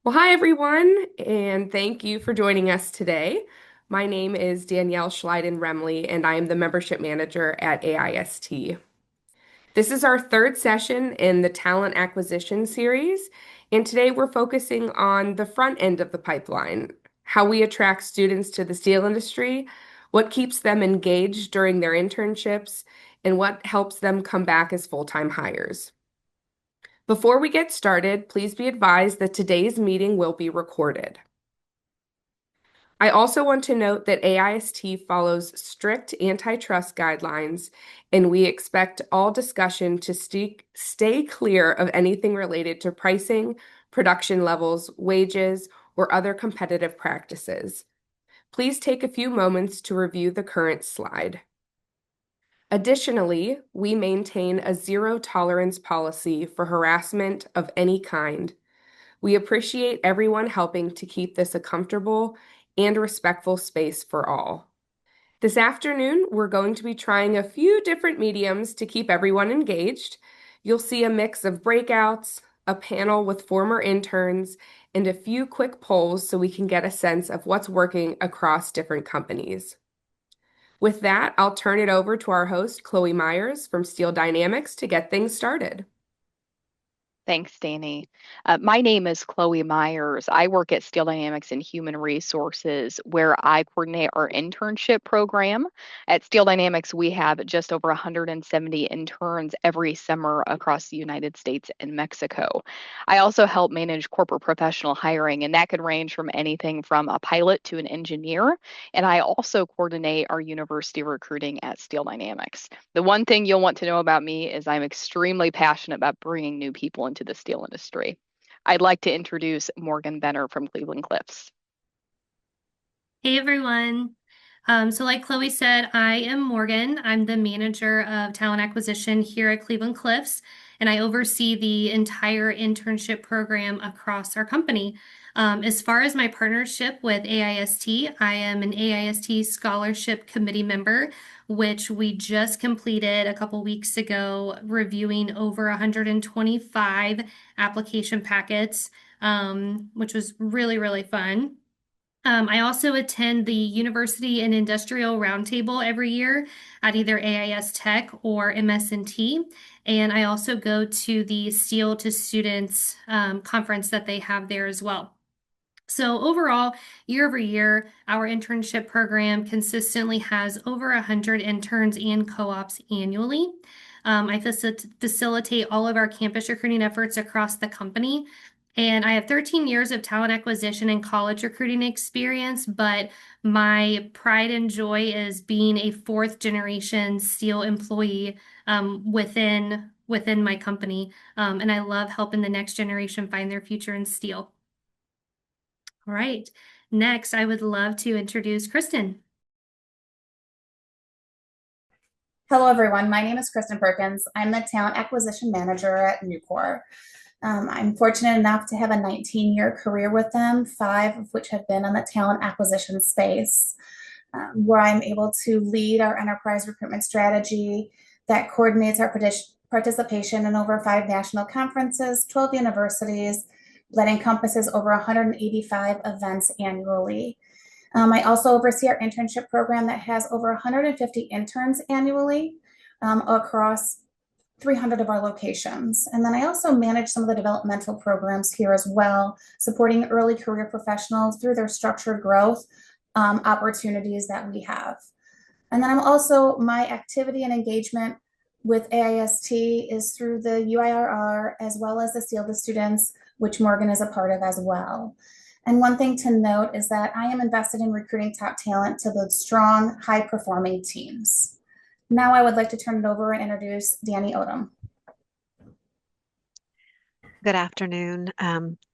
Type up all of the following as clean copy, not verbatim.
Well, hi everyone, and thank you for joining us today. My name is Danielle Schleiden-Remley, and I am the membership manager at AIST. This is our third session in the talent acquisition series, and today we're focusing on the front end of the pipeline, how we attract students to the steel industry, what keeps them engaged during their internships, and what helps them come back as full-time hires. Before we get started, please be advised that today's meeting will be recorded. I also want to note that AIST follows strict antitrust guidelines, and we expect all discussion to stay clear of anything related to pricing, production levels, wages, or other competitive practices. Please take a few moments to review the current slide. Additionally, we maintain a zero tolerance policy for harassment of any kind. We appreciate everyone helping to keep this a comfortable and respectful space for all. This afternoon, we're going to be trying a few different mediums to keep everyone engaged. You'll see a mix of breakouts, a panel with former interns, and a few quick polls so we can get a sense of what's working across different companies. With that, I'll turn it over to our host, Chloe Myers from Steel Dynamics, to get things started. Thanks, Danny. My name is Chloe Myers. I work at Steel Dynamics in Human Resources, where I coordinate our internship program. At Steel Dynamics, we have just over 170 interns every summer across the United States and Mexico. I also help manage corporate professional hiring, and that could range from anything from a pilot to an engineer. And I also coordinate our university recruiting at Steel Dynamics. The one thing you'll want to know about me is I'm extremely passionate about bringing new people into the steel industry. I'd like to introduce Morgan Benner from Cleveland Cliffs. Hey everyone. Like Chloe said, I am Morgan. I'm the manager of talent acquisition here at Cleveland Cliffs, and I oversee the entire internship program across our company. As far as my partnership with AIST, I am an AIST Scholarship Committee member, which we just completed a couple weeks ago, reviewing over 125 application packets, which was really, really fun. I also attend the University and Industrial Roundtable every year at either AIS Tech or MS&T. And I also go to the Steel to Students conference that they have there as well. So overall, year over year, our internship program consistently has over 100 interns and co-ops annually. I facilitate all of our campus recruiting efforts across the company. And I have 13 years of talent acquisition and college recruiting experience, but my pride and joy is being a fourth generation steel employee within my company. And I love helping the next generation find their future in steel. All right. Next, I would love to introduce Kristen. Hello, everyone. My name is Kristen Perkins. I'm the Talent Acquisition Manager at Nucor. I'm fortunate enough to have a 19-year career with them, 5 of which have been in the talent acquisition space, where I'm able to lead our enterprise recruitment strategy that coordinates our participation in over 5 national conferences, 12 universities, that encompasses over 185 events annually. I also oversee our internship program that has over 150 interns annually across 300 of our locations. And then I also manage some of the developmental programs here as well, supporting early career professionals through their structured growth opportunities that we have. And then my activity and engagement with AIST is through the UIRR as well as the Steel to Students, which Morgan is a part of as well. And one thing to note is that I am invested in recruiting top talent to build strong, high-performing teams. Now I would like to turn it over and introduce Danny Odom. Good afternoon.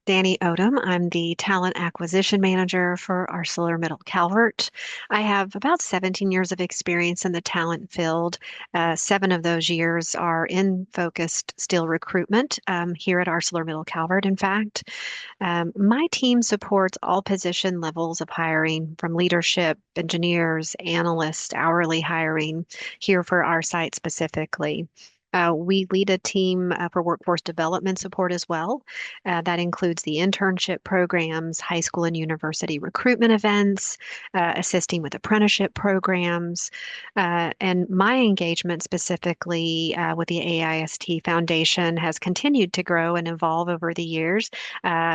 Danny Odom. I'm the Talent Acquisition Manager for ArcelorMittal Calvert. I have about 17 years of experience in the talent field. 7 of those years are in focused steel recruitment here at ArcelorMittal Calvert, in fact. My team supports all position levels of hiring, from leadership, engineers, analysts, hourly hiring, here for our site specifically. We lead a team for workforce development support as well. That includes the internship programs, high school and university recruitment events, assisting with apprenticeship programs. And my engagement specifically with the AIST Foundation has continued to grow and evolve over the years.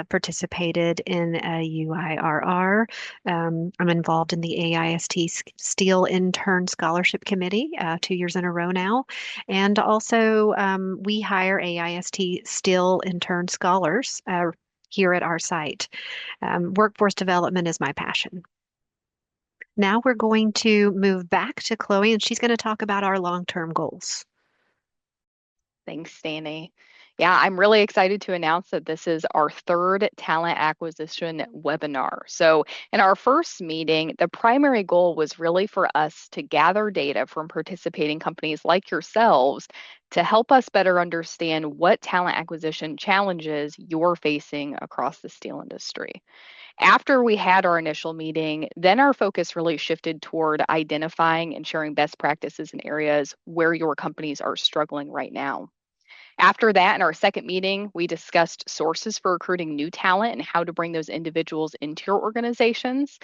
Participated in a UIRR. I'm involved in the AIST Steel Intern Scholarship Committee 2 years in a row now. And also, we hire AIST Steel Intern Scholars here at our site. Workforce development is my passion. Now we're going to move back to Chloe, and she's going to talk about our long-term goals. Thanks, Danny. Yeah, I'm really excited to announce that this is our third talent acquisition webinar. So in our first meeting, the primary goal was really for us to gather data from participating companies like yourselves to help us better understand what talent acquisition challenges you're facing across the steel industry. After we had our initial meeting, then our focus really shifted toward identifying and sharing best practices in areas where your companies are struggling right now. After that, in our second meeting, we discussed sources for recruiting new talent and how to bring those individuals into your organizations.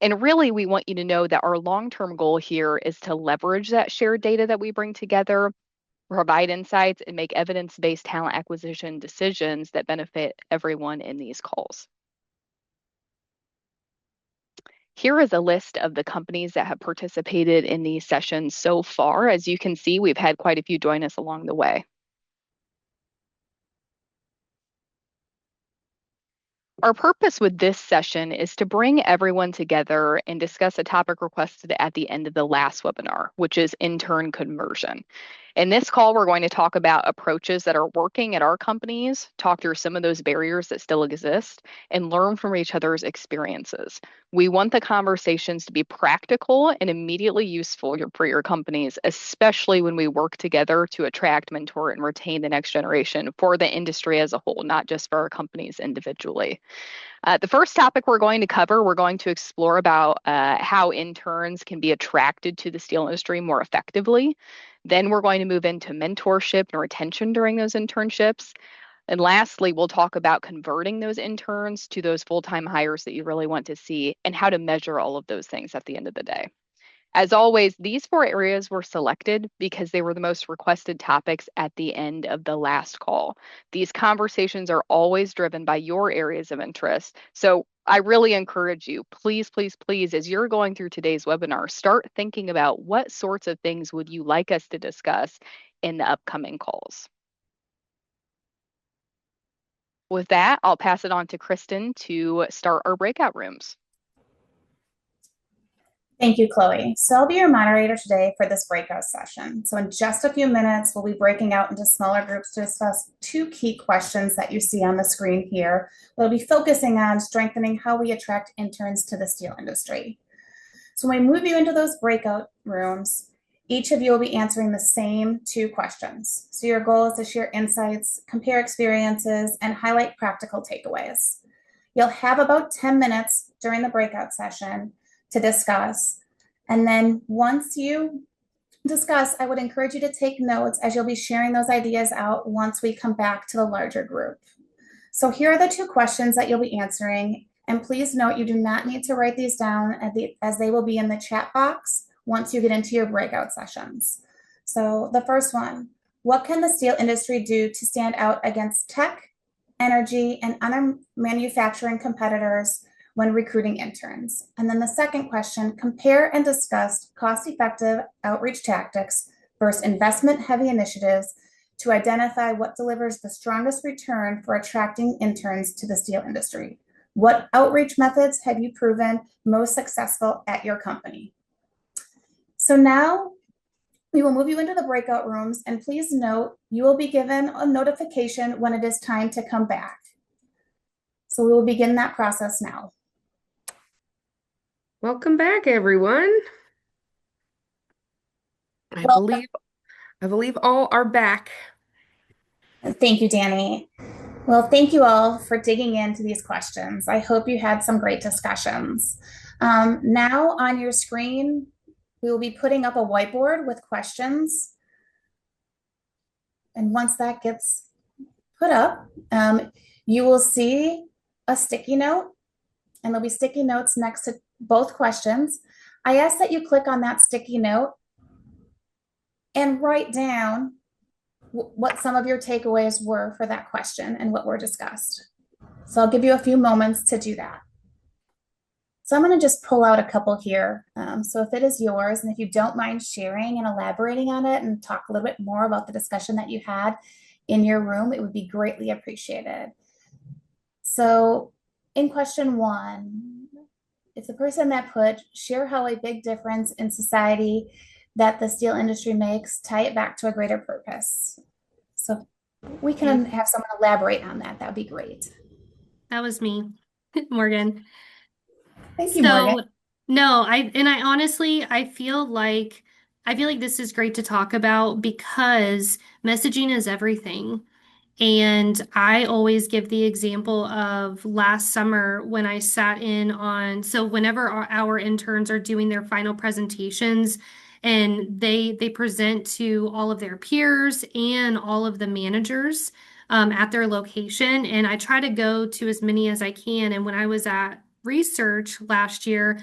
And really, we want you to know that our long-term goal here is to leverage that shared data that we bring together, provide insights, and make evidence-based talent acquisition decisions that benefit everyone in these calls. Here is a list of the companies that have participated in these sessions so far. As you can see, we've had quite a few join us along the way. Our purpose with this session is to bring everyone together and discuss a topic requested at the end of the last webinar, which is intern conversion. In this call, we're going to talk about approaches that are working at our companies, talk through some of those barriers that still exist, and learn from each other's experiences. We want the conversations to be practical and immediately useful for your companies, especially when we work together to attract, mentor, and retain the next generation for the industry as a whole, not just for our companies individually. The first topic we're going to cover, we're going to explore about how interns can be attracted to the steel industry more effectively. Then we're going to move into mentorship and retention during those internships. And lastly, we'll talk about converting those interns to those full-time hires that you really want to see and how to measure all of those things at the end of the day. As always, these 4 areas were selected because they were the most requested topics at the end of the last call. These conversations are always driven by your areas of interest. So I really encourage you, please, please, please, as you're going through today's webinar, start thinking about what sorts of things would you like us to discuss in the upcoming calls. With that, I'll pass it on to Kristen to start our breakout rooms. Thank you, Chloe. So I'll be your moderator today for this breakout session. So in just a few minutes, we'll be breaking out into smaller groups to discuss 2 key questions that you see on the screen here. We'll be focusing on strengthening how we attract interns to the steel industry. So when we move you into those breakout rooms, each of you will be answering the same 2 questions. So your goal is to share insights, compare experiences, and highlight practical takeaways. You'll have about 10 minutes during the breakout session to discuss. And then once you discuss, I would encourage you to take notes as you'll be sharing those ideas out once we come back to the larger group. So here are the 2 questions that you'll be answering. And please note you do not need to write these down as they will be in the chat box once you get into your breakout sessions. So the first one, what can the steel industry do to stand out against tech, energy, and other manufacturing competitors when recruiting interns? And then the second question, compare and discuss cost-effective outreach tactics versus investment-heavy initiatives to identify what delivers the strongest return for attracting interns to the steel industry. What outreach methods have you proven most successful at your company? So now we will move you into the breakout rooms, and please note you will be given a notification when it is time to come back. So we will begin that process now. Welcome back, everyone. I believe all are back. Thank you, Danny. Well, thank you all for digging into these questions. I hope you had some great discussions. Now on your screen, we will be putting up a whiteboard with questions. And once that gets put up, you will see a sticky note, and there'll be sticky notes next to both questions. I ask that you click on that sticky note and write down what some of your takeaways were for that question and what were discussed. So I'll give you a few moments to do that. So I'm going to just pull out a couple here. So if it is yours, and if you don't mind sharing and elaborating on it and talk a little bit more about the discussion that you had in your room, it would be greatly appreciated. So in question 1, it's the person that put, share how a big difference in society that the steel industry makes, tie it back to a greater purpose. So we can have someone elaborate on that. That would be great. That was me, Morgan. Thank you, Morgan. No, I honestly, I feel like this is great to talk about because messaging is everything. And I always give the example of last summer when I sat in on, so whenever our interns are doing their final presentations and they present to all of their peers and all of the managers at their location. And I try to go to as many as I can. And when I was at research last year,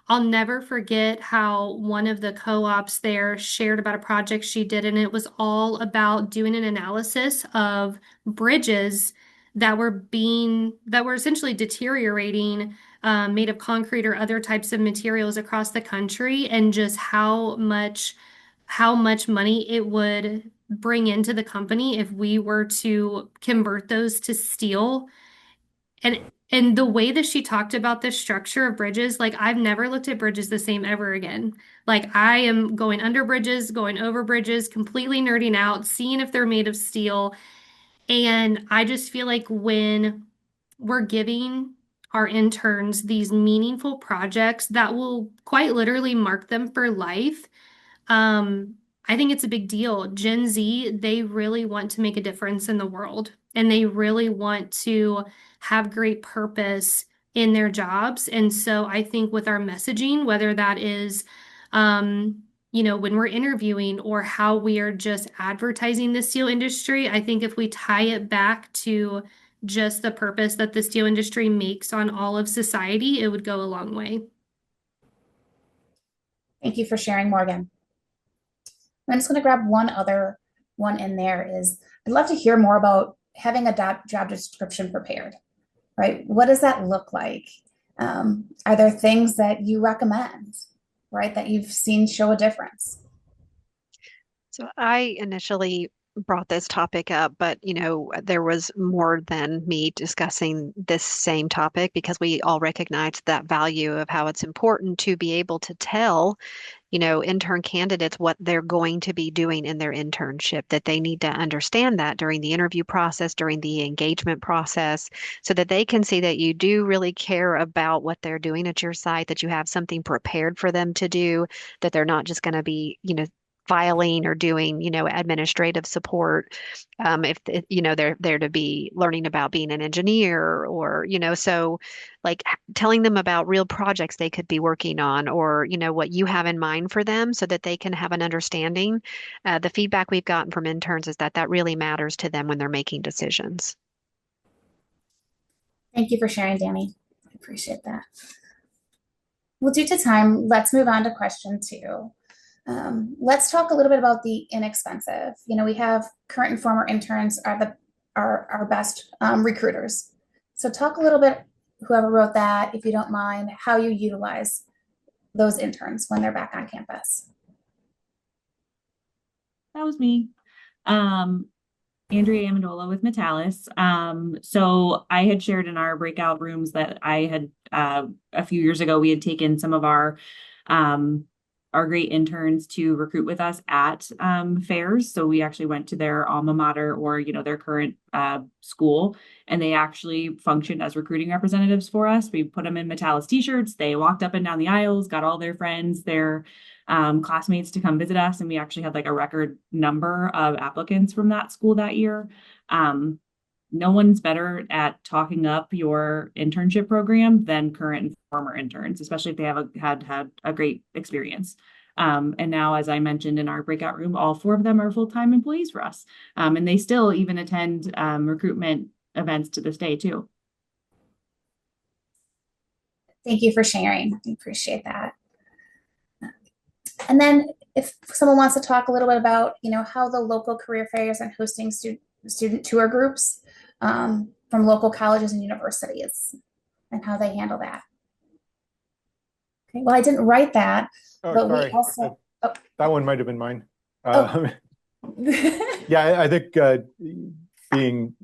I'll never forget how one of the co-ops there shared about a project she did, and it was all about doing an analysis of bridges that were essentially deteriorating, made of concrete or other types of materials across the country, and just how much money it would bring into the company if we were to convert those to steel. And the way that she talked about the structure of bridges, like I've never looked at bridges the same ever again. Like I am going under bridges, going over bridges, completely nerding out, seeing if they're made of steel. And I just feel like when we're giving our interns these meaningful projects that will quite literally mark them for life, I think it's a big deal. Gen Z, they really want to make a difference in the world and they really want to have great purpose in their jobs. And so I think with our messaging, whether that is, when we're interviewing or how we are just advertising the steel industry, I think if we tie it back to just the purpose that the steel industry makes on all of society, it would go a long way. Thank you for sharing, Morgan. I'm just going to grab one other one in there is I'd love to hear more about having a job description prepared, right? What does that look like? Are there things that you recommend, right, that you've seen show a difference? So I initially brought this topic up, but there was more than me discussing this same topic because we all recognized that value of how it's important to be able to tell intern candidates what they're going to be doing in their internship, that they need to understand that during the interview process, during the engagement process, so that they can see that you do really care about what they're doing at your site, that you have something prepared for them to do, that they're not just going to be, filing or doing, administrative support. If, they're there to be learning about being an engineer or, so like telling them about real projects they could be working on or, what you have in mind for them so that they can have an understanding. The feedback we've gotten from interns is that that really matters to them when they're making decisions. Thank you for sharing, Danny. I appreciate that. Well, due to time, let's move on to question 2. Let's talk a little bit about the inexpensive. We have current and former interns are our best recruiters. So talk a little bit, whoever wrote that, if you don't mind, how you utilize those interns when they're back on campus. That was me. Andrea Amendola with Metalis. So I had shared in our breakout rooms that I had a few years ago, we had taken some of our great interns to recruit with us at fairs. So we actually went to their alma mater or, their current school, and they actually functioned as recruiting representatives for us. We put them in Metalis t-shirts. They walked up and down the aisles, got all their friends, their classmates to come visit us. And we actually had like a record number of applicants from that school that year. No one's better at talking up your internship program than current and former interns, especially if they have had a great experience. And now, as I mentioned in our breakout room, all 4 of them are full-time employees for us. And they still even attend recruitment events to this day too. Thank you for sharing. I appreciate that. And then if someone wants to talk a little bit about, how the local career fairs and hosting student tour groups from local colleges and universities and how they handle that. Okay, well, I didn't write that, but sorry. we also, That one might have been mine. Oh. Yeah, I think being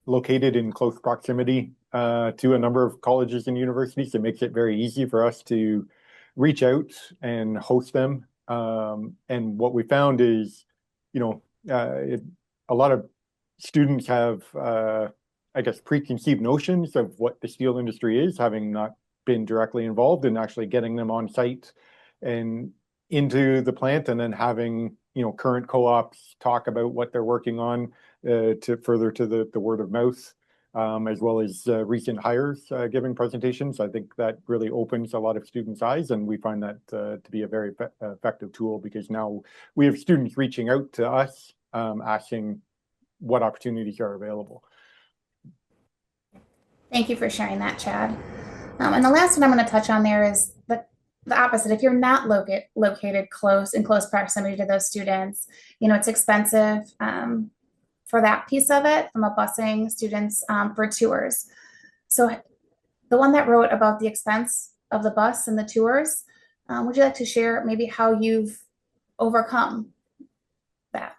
located in close proximity to a number of colleges and universities, it makes it very easy for us to reach out and host them. And what we found is, a lot of students have, I guess, preconceived notions of what the steel industry is, having not been directly involved, in actually getting them on site and into the plant, and then having current co-ops talk about what they're working on to further to the word of mouth, as well as recent hires giving presentations. I think that really opens a lot of students' eyes, and we find that to be a very effective tool, because now we have students reaching out to us asking what opportunities are available. Thank you for sharing that, Chad. And the last one I'm going to touch on there is the opposite. If you're not located in close proximity to those students, it's expensive for that piece of it, from a busing students for tours. So the one that wrote about the expense of the bus and the tours, would you like to share maybe how you've overcome that?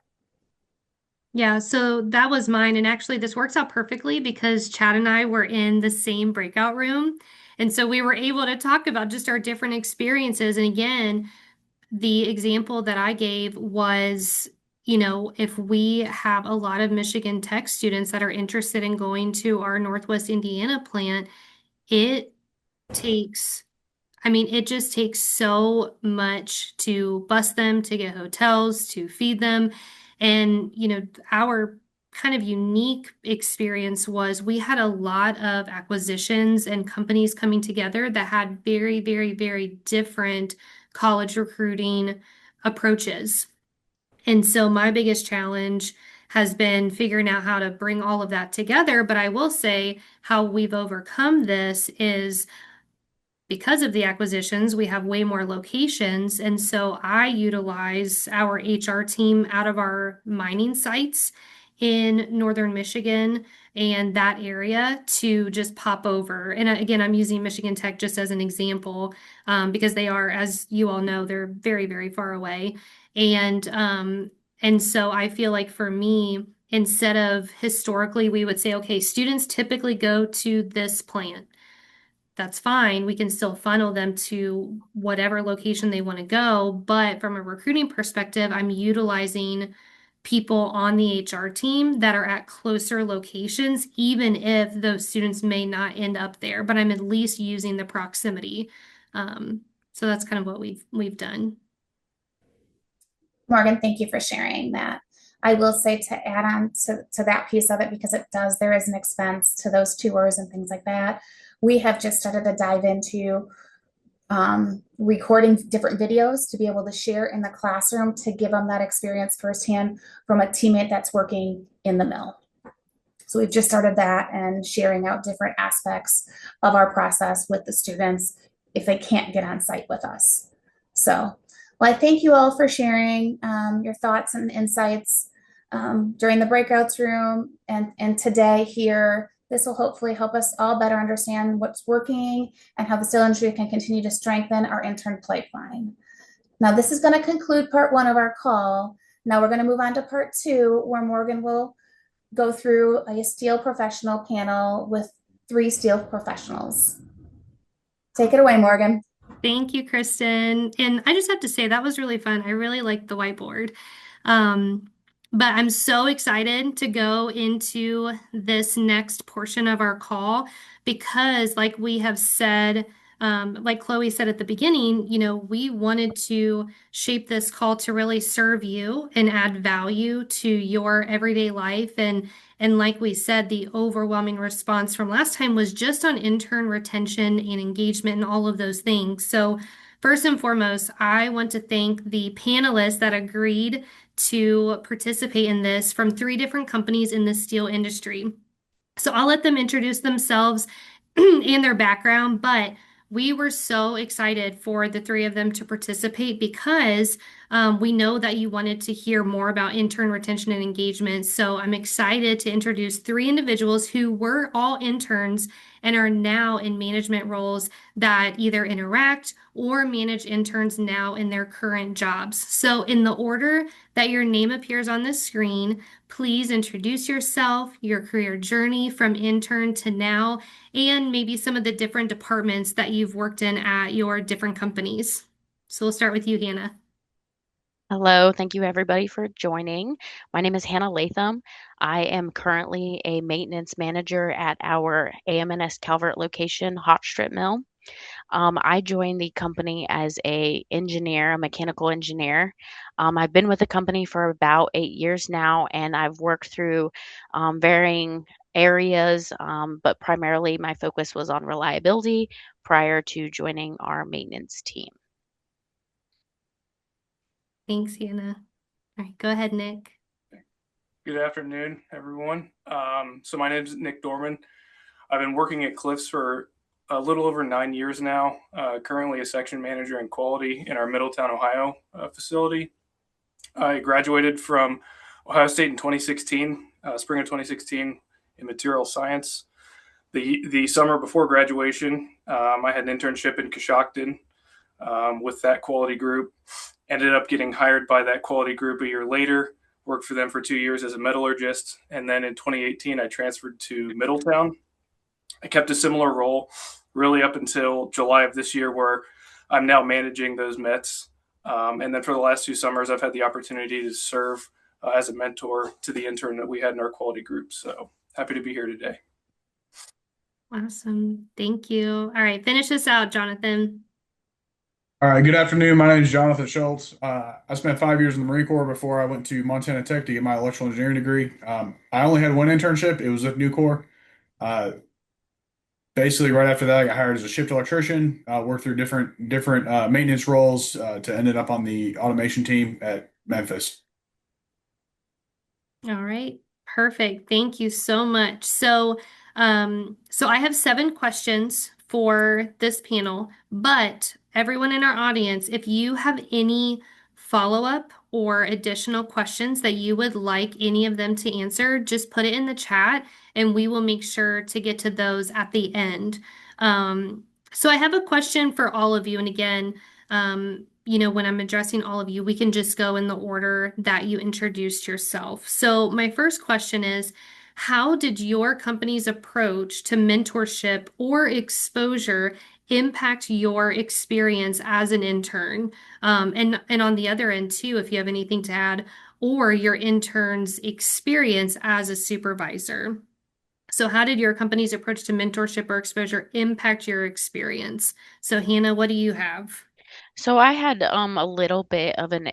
Yeah, so that was mine. And actually, this works out perfectly because Chad and I were in the same breakout room. And so we were able to talk about just our different experiences. And again, the example that I gave was, if we have a lot of Michigan Tech students that are interested in going to our Northwest Indiana plant, it takes it just takes so much to bus them, to get hotels, to feed them. And, our kind of unique experience was we had a lot of acquisitions and companies coming together that had very, very, very different college recruiting approaches. And so my biggest challenge has been figuring out how to bring all of that together. But I will say how we've overcome this is because of the acquisitions, we have way more locations. And so I utilize our HR team out of our mining sites in northern Michigan and that area to just pop over. And again, I'm using Michigan Tech just as an example because they are, as you all know, they're very, very far away. And so I feel like for me, instead of historically, we would say, okay, students typically go to this plant. That's fine. We can still funnel them to whatever location they want to go. But from a recruiting perspective, I'm utilizing people on the HR team that are at closer locations, even if those students may not end up there, but I'm at least using the proximity. So that's kind of what we've done. Morgan, thank you for sharing that. I will say, to add on to that piece of it, because there is an expense to those tours and things like that. We have just started to dive into recording different videos to be able to share in the classroom, to give them that experience firsthand from a teammate that's working in the mill. So we've just started that and sharing out different aspects of our process with the students if they can't get on site with us. So, well, I thank you all for sharing your thoughts and insights during the breakouts room and today here. This will hopefully help us all better understand what's working and how the steel industry can continue to strengthen our intern pipeline. Now, this is going to conclude part 1 of our call. Now we're going to move on to part 2, where Morgan will go through a steel professional panel with 3 steel professionals. Take it away, Morgan. Thank you, Kristen. And I just have to say that was really fun. I really liked the whiteboard. But I'm so excited to go into this next portion of our call because, like we have said, like Chloe said at the beginning, we wanted to shape this call to really serve you and add value to your everyday life. And like we said, the overwhelming response from last time was just on intern retention and engagement and all of those things. So First and foremost, I want to thank the panelists that agreed to participate in this from 3 different companies in the steel industry. So I'll let them introduce themselves and their background, but we were so excited for the 3 of them to participate because we know that you wanted to hear more about intern retention and engagement. So I'm excited to introduce 3 individuals who were all interns and are now in management roles that either interact or manage interns now in their current jobs. So in the order that your name appears on the screen, please introduce yourself, your career journey from intern to now, and maybe some of the different departments that you've worked in at your different companies. So we'll start with you, Hannah. Hello, thank you everybody for joining. My name is Hannah Latham. I am currently a maintenance manager at our AMNS Calvert location hot strip mill. I joined the company as a engineer, a mechanical engineer. I've been with the company for about 8 years now, and I've worked through varying areas, but primarily my focus was on reliability prior to joining our maintenance team. Thanks, Hannah. All right, go ahead, Nick. Good afternoon, everyone. So my name is Nick Dorman. I've been working at Cliffs for a little over 9 years now, currently a section manager in quality in our Middletown, Ohio facility. I graduated from Ohio State in 2016, spring of 2016 in material science. The summer before graduation, I had an internship in Coshocton with that quality group. Ended up getting hired by that quality group a year later, worked for them for 2 years as a metallurgist. And then in 2018, I transferred to Middletown. I kept a similar role really up until July of this year, where I'm now managing those Mets. And then for the last 2 summers, I've had the opportunity to serve as a mentor to the intern that we had in our quality group. So happy to be here today. Awesome. Thank you. All right, finish this out, Jonathan. All right, good afternoon. My name is Jonathan Schultz. I spent 5 years in the Marine Corps before I went to Montana Tech to get my electrical engineering degree. I only had one internship. It was with Nucor. Basically, right after that, I got hired as a shift electrician. Worked through different maintenance roles to ended up on the automation team at Memphis. All right, perfect. Thank you so much. So I have 7 questions for this panel, but everyone in our audience, if you have any follow-up or additional questions that you would like any of them to answer, just put it in the chat and we will make sure to get to those at the end. So I have a question for all of you. And again, when I'm addressing all of you, we can just go in the order that you introduced yourself. So my first question is, how did your company's approach to mentorship or exposure impact your experience as an intern? And on the other end too, if you have anything to add, or your intern's experience as a supervisor. So how did your company's approach to mentorship or exposure impact your experience? So Hannah, what do you have? So I had a little bit of an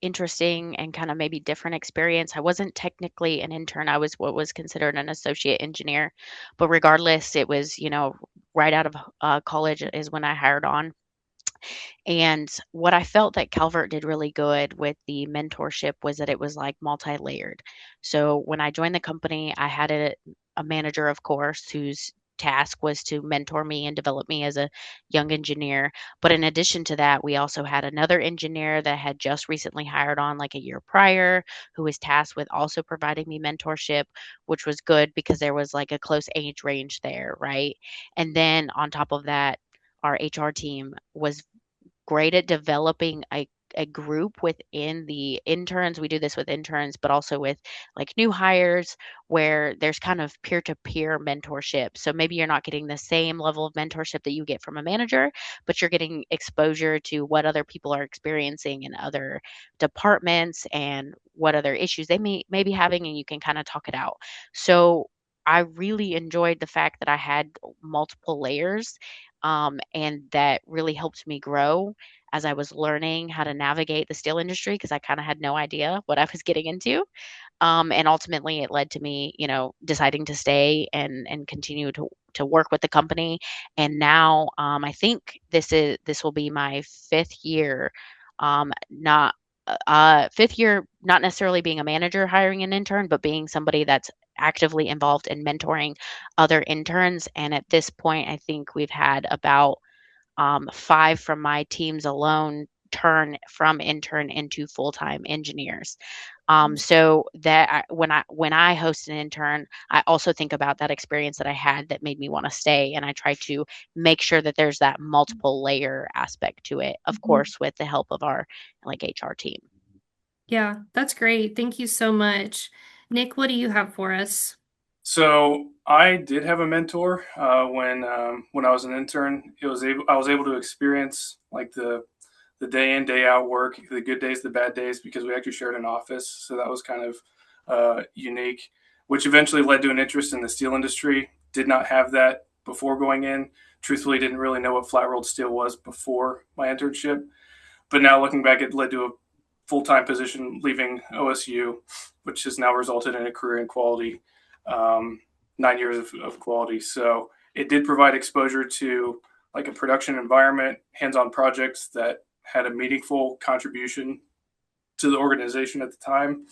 interesting and kind of maybe different experience. I wasn't technically an intern. I was what was considered an associate engineer, but regardless, it was, right out of college is when I hired on. And what I felt that Calvert did really good with the mentorship was that it was like multi-layered. So when I joined the company, I had a manager, of course, whose task was to mentor me and develop me as a young engineer. But in addition to that, we also had another engineer that had just recently hired on like a year prior, who was tasked with also providing me mentorship, which was good because there was like a close age range there, right? And then on top of that, our HR team was great at developing a group within the interns. We do this with interns, but also with like new hires where there's kind of peer-to-peer mentorship. So maybe you're not getting the same level of mentorship that you get from a manager, but you're getting exposure to what other people are experiencing in other departments and what other issues they may be having, and you can kind of talk it out. So I really enjoyed the fact that I had multiple layers, and that really helped me grow as I was learning how to navigate the steel industry because I kind of had no idea what I was getting into. And ultimately it led to me, deciding to stay and continue to work with the company. And now I think this will be my fifth year, not necessarily being a manager hiring an intern, but being somebody that's actively involved in mentoring other interns. And at this point, I think we've had about five from my teams alone turn from intern into full-time engineers. So that when I host an intern, I also think about that experience that I had that made me want to stay, and I try to make sure that there's that multiple layer aspect to it, of course, with the help of our HR team. Yeah, that's great. Thank you so much. Nick, what do you have for us? So I did have a mentor when I was an intern. I was able to experience like the day in day out work, the good days, the bad days, because we actually shared an office. So that was kind of unique, which eventually led to an interest in the steel industry. Did not have that before going in. Truthfully, didn't really know what flat rolled steel was before my internship. But now looking back, it led to a full time position leaving OSU, which has now resulted in a career in quality, 9 years of quality. So it did provide exposure to like a production environment, hands on projects that had a meaningful contribution to the organization at the time.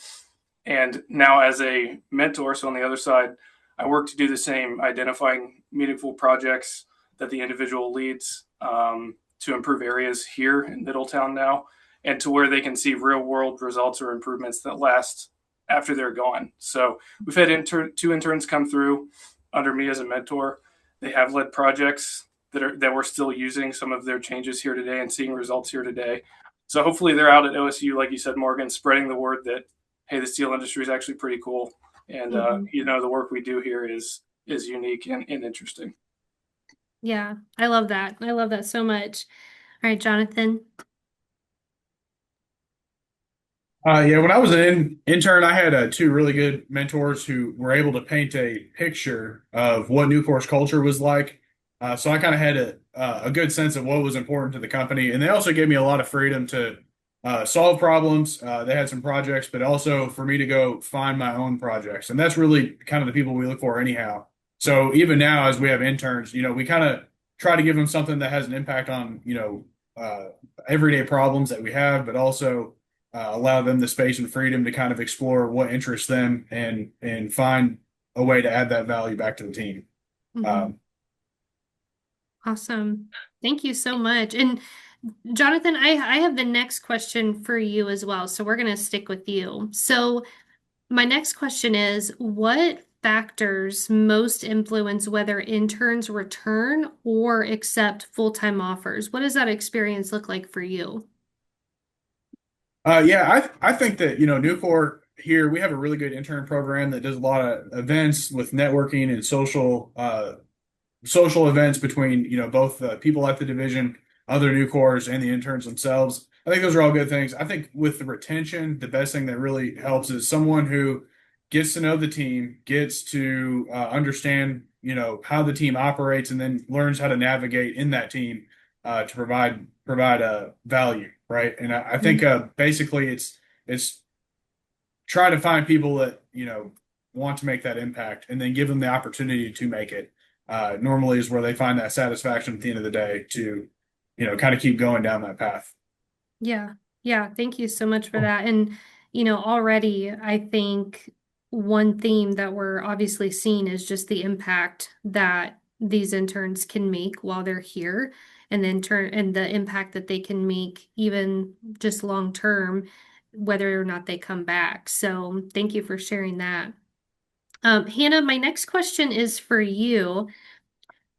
And now, as a mentor, so on the other side, I work to do the same, identifying meaningful projects that the individual leads to improve areas here in Middletown now, and to where they can see real world results or improvements that last after they're gone. So we've had two interns come through under me as a mentor. They have led projects that we're still using some of their changes here today and seeing results here today. So hopefully they're out at OSU, like you said, Morgan, spreading the word that hey, the steel industry is actually pretty cool, and the work we do here is unique and interesting. Yeah, I love that. I love that so much. All right, Jonathan. Yeah, when I was an intern, I had two really good mentors who were able to paint a picture of what Nucor's culture was like. So I kind of had a good sense of what was important to the company, and they also gave me a lot of freedom to solve problems. They had some projects, but also for me to go find my own projects, and that's really kind of the people we look for anyhow. So even now, as we have interns, we kind of try to give them something that has an impact on everyday problems that we have, but also allow them the space and freedom to kind of explore what interests them and find a way to add that value back to the team. Awesome. Thank you so much. And Jonathan, I have the next question for you as well. So we're going to stick with you. So my next question is, what factors most influence whether interns return or accept full-time offers? What does that experience look like for you? Yeah, I think that Nucor here we have a really good intern program that does a lot of events with networking and social events between both the people at the division, other Nucors, and the interns themselves. I think those are all good things. I think with the retention, the best thing that really helps is someone who gets to know the team, gets to understand how the team operates, and then learns how to navigate in that team to provide value, right? And I think basically it's trying to find people that want to make that impact, and then give them the opportunity to make it. Normally is where they find that satisfaction at the end of the day to kind of keep going down that path. Yeah. Yeah. Thank you so much for that. And, already I think one theme that we're obviously seeing is just the impact that these interns can make while they're here, and then and the impact that they can make even just long term, whether or not they come back. So thank you for sharing that. Hannah, my next question is for you.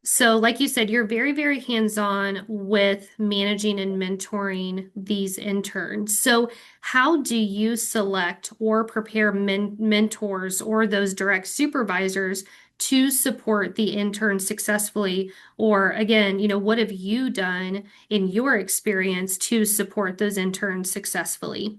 So, like you said, you're very, very hands-on with managing and mentoring these interns. So, how do you select or prepare mentors or those direct supervisors to support the interns successfully? Or again, what have you done in your experience to support those interns successfully?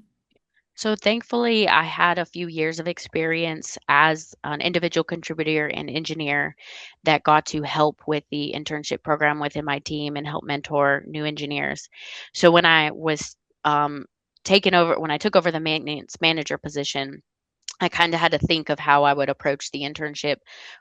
So thankfully, I had a few years of experience as an individual contributor and engineer that got to help with the internship program within my team and help mentor new engineers. So when I took over the maintenance manager position, I kind of had to think of how I would approach the internship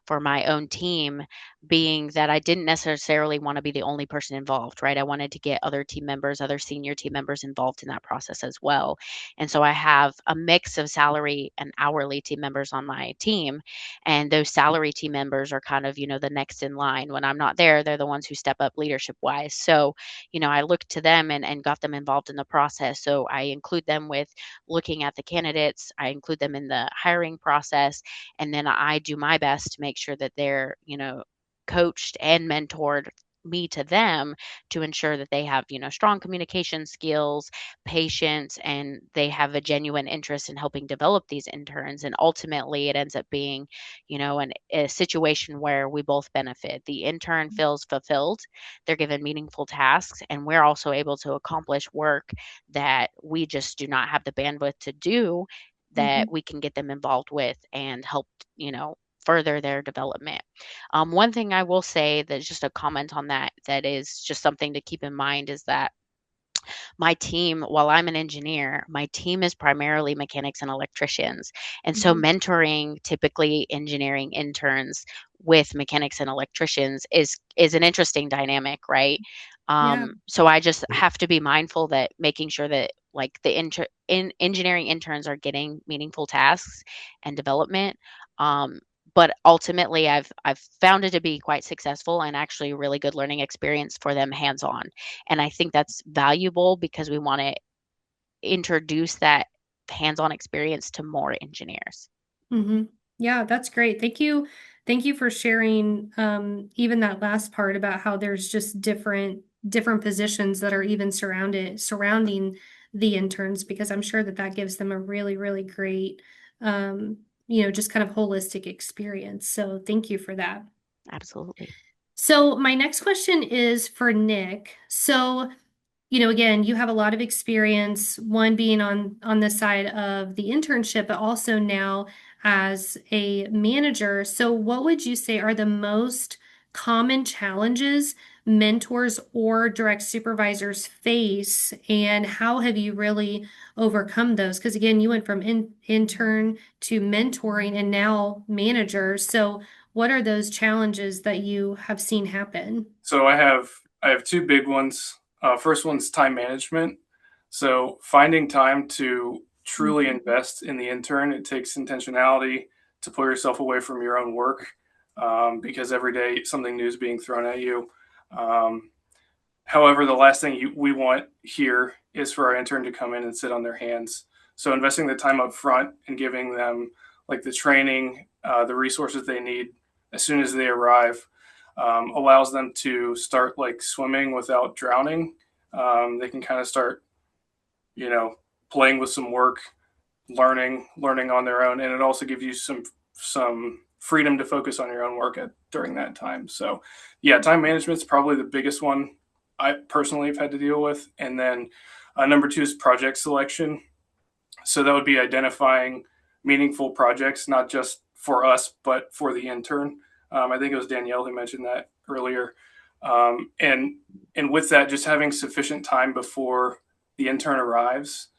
for my own team, being that I didn't necessarily want to be the only person involved, right? I wanted to get other team members, other senior team members involved in that process as well. And so I have a mix of salary and hourly team members on my team. And those salary team members are kind of, the next in line. When I'm not there, they're the ones who step up leadership wise. So, I looked to them and got them involved in the process. So I include them with looking at the candidates. I include them in the hiring process, and then I do my best to make sure that they're, coached and mentored me to them to ensure that they have, strong communication skills, patience, and they have a genuine interest in helping develop these interns. And ultimately, it ends up being, a situation where we both benefit. The intern feels fulfilled, they're given meaningful tasks, and we're also able to accomplish work that we just do not have the bandwidth to do, that we can get them involved with and help, further their development. One thing I will say that's just a comment on that, that is just something to keep in mind, is that my team, while I'm an engineer, my team is primarily mechanics and electricians. And so mentoring typically engineering interns with mechanics and electricians is an interesting dynamic, right? Yeah. So I just have to be mindful that making sure that like the engineering interns are getting meaningful tasks and development. But ultimately, I've found it to be quite successful and actually a really good learning experience for them hands on. And I think that's valuable because we want to introduce that hands-on experience to more engineers. Yeah, that's great. Thank you. Thank you for sharing even that last part about how there's just different positions that are even surrounding the interns, because I'm sure that that gives them a really, really great just kind of holistic experience. So thank you for that. Absolutely. So my next question is for Nick. So, again, you have a lot of experience, one being on the side of the internship, but also now as a manager. So what would you say are the most common challenges mentors or direct supervisors face, and how have you really overcome those? Because again, you went from intern to mentoring and now manager. So what are those challenges that you have seen happen? So I have two big ones. First one's time management. So finding time to truly invest in the intern, it takes intentionality to pull yourself away from your own work, because every day something new is being thrown at you. However, the last thing we want here is for our intern to come in and sit on their hands. So investing the time up front and giving them like the training, the resources they need as soon as they arrive, allows them to start like swimming without drowning. They can kind of start, playing with some work, learning on their own, and it also gives you some freedom to focus on your own work during that time. So, yeah, time management is probably the biggest one I personally have had to deal with, and then number two is project selection. So that would be identifying meaningful projects, not just for us, but for the intern. I think it was Danielle who mentioned that earlier. And with that, just having sufficient time before the intern arrives,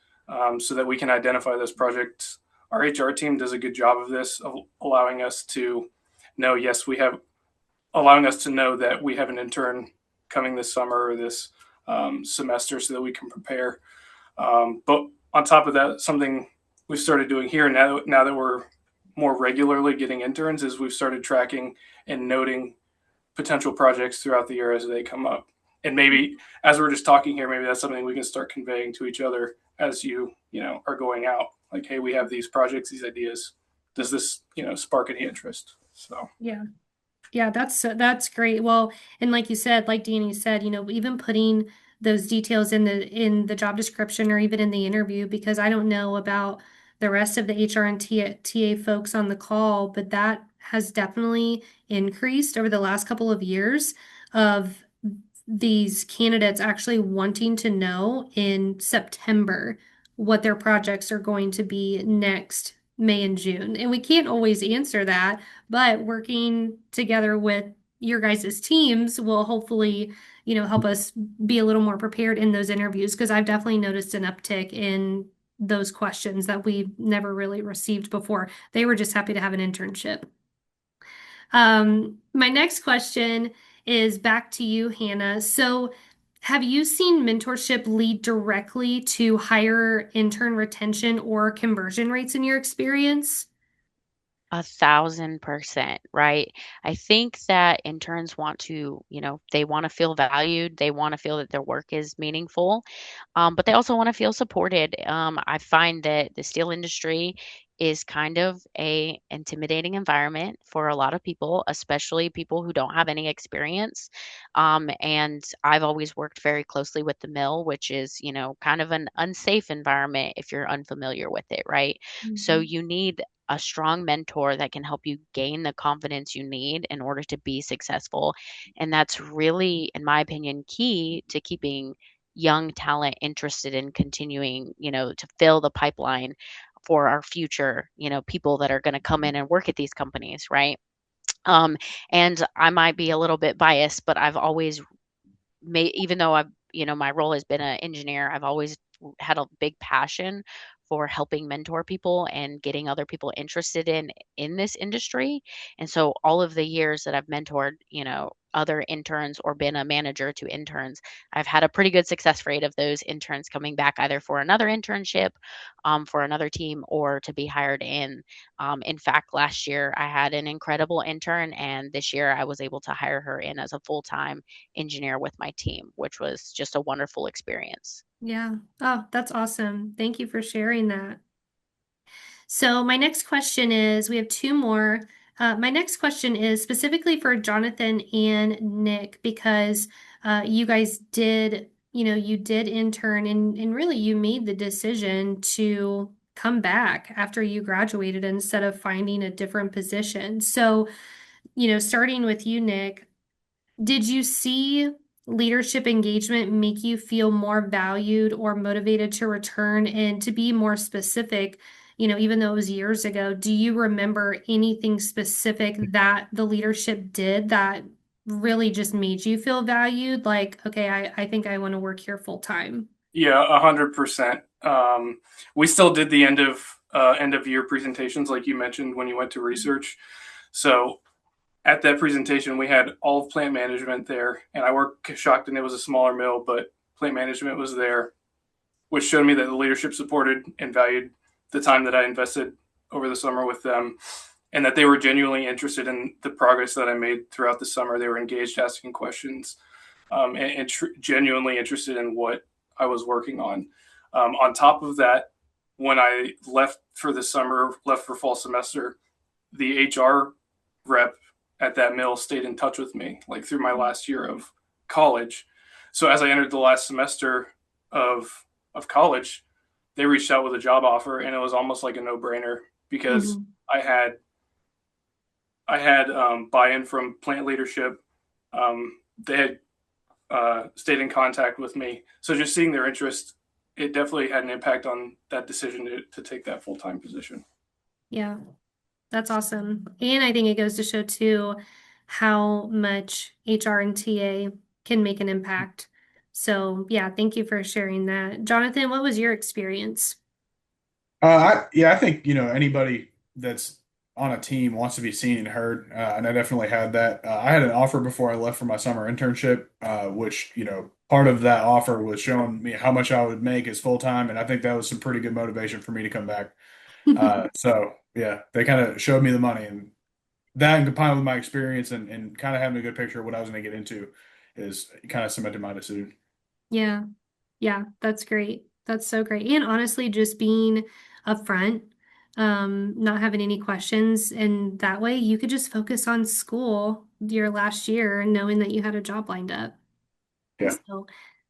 so that we can identify those projects. Our HR team does a good job of this, of allowing us to know, yes, allowing us to know that we have an intern coming this summer or this semester, so that we can prepare. But on top of that, something we've started doing here now that we're more regularly getting interns, is we've started tracking and noting potential projects throughout the year as they come up. And maybe as we're just talking here, maybe that's something we can start conveying to each other as you are going out. Like, hey, we have these projects, these ideas. Does this, spark any interest? So Yeah. Yeah, that's great. Well, and like you said, like Danny said, even putting those details in the job description or even in the interview, because I don't know about the rest of the HR and TA folks on the call, but that has definitely increased over the last couple of years of these candidates actually wanting to know in September what their projects are going to be next May and June. And we can't always answer that, but working together with your guys' teams will hopefully, help us be a little more prepared in those interviews, because I've definitely noticed an uptick in those questions that we never really received before. They were just happy to have an internship. My next question is back to you, Hannah. So, have you seen mentorship lead directly to higher intern retention or conversion rates in your experience? 1,000%, right? I think that interns want to, they want to feel valued. They want to feel that their work is meaningful, but they also want to feel supported. I find that the steel industry is kind of a intimidating environment for a lot of people, especially people who don't have any experience. And I've always worked very closely with the mill, which is, kind of an unsafe environment if you're unfamiliar with it, right? So Mhm. you need a strong mentor that can help you gain the confidence you need in order to be successful. And that's really, in my opinion, key to keeping young talent interested in continuing, to fill the pipeline for our future, people that are going to come in and work at these companies, right? Um, and I might be a little bit biased, but I've always even though I've, my role has been an engineer, I've always had a big passion for helping mentor people and getting other people interested in this industry. And so all of the years that I've mentored, other interns or been a manager to interns, I've had a pretty good success rate of those interns coming back either for another internship, for another team, or to be hired in. In fact, last year I had an incredible intern, and this year I was able to hire her in as a full-time engineer with my team, which was just a wonderful experience. Yeah. Oh, that's awesome. Thank you for sharing that. So my next question is, we have two more. My next question is specifically for Jonathan and Nick, because you guys did, you did intern and really you made the decision to come back after you graduated instead of finding a different position. So, starting with you, Nick, did you see leadership engagement make you feel more valued or motivated to return? And to be more specific, even though it was years ago, do you remember anything specific that the leadership did that really just made you feel valued? Like, okay, I think I want to work here full time. Yeah, 100%. We still did the end of year presentations, like you mentioned when you went to research. So at that presentation, we had all of plant management there, and I worked Coshocton. It was a smaller mill, but plant management was there, which showed me that the leadership supported and valued the time that I invested over the summer with them, and that they were genuinely interested in the progress that I made throughout the summer. They were engaged, asking questions, and genuinely interested in what I was working on. On top of that, when I left for the summer, left for fall semester, the HR rep at that mill stayed in touch with me like through my last year of college. So as I entered the last semester of college, they reached out with a job offer, and it was almost like a no brainer because Mhm. I had buy-in from plant leadership. They had stayed in contact with me, so just seeing their interest, it definitely had an impact on that decision to take that full-time position. Yeah. That's awesome. And I think it goes to show too how much HR and TA can make an impact. So yeah, thank you for sharing that. Jonathan, what was your experience? Yeah, I think, anybody that's on a team wants to be seen and heard, and I definitely had that. I had an offer before I left for my summer internship, which, part of that offer was showing me how much I would make as full time, and I think that was some pretty good motivation for me to come back. So yeah, they kind of showed me the money, and that and combined with my experience and kind of having a good picture of what I was going to get into is kind of cemented my decision. Yeah. Yeah, that's great. That's so great. And honestly, just being upfront, not having any questions, and that way you could just focus on school your last year and knowing that you had a job lined up. Yeah. So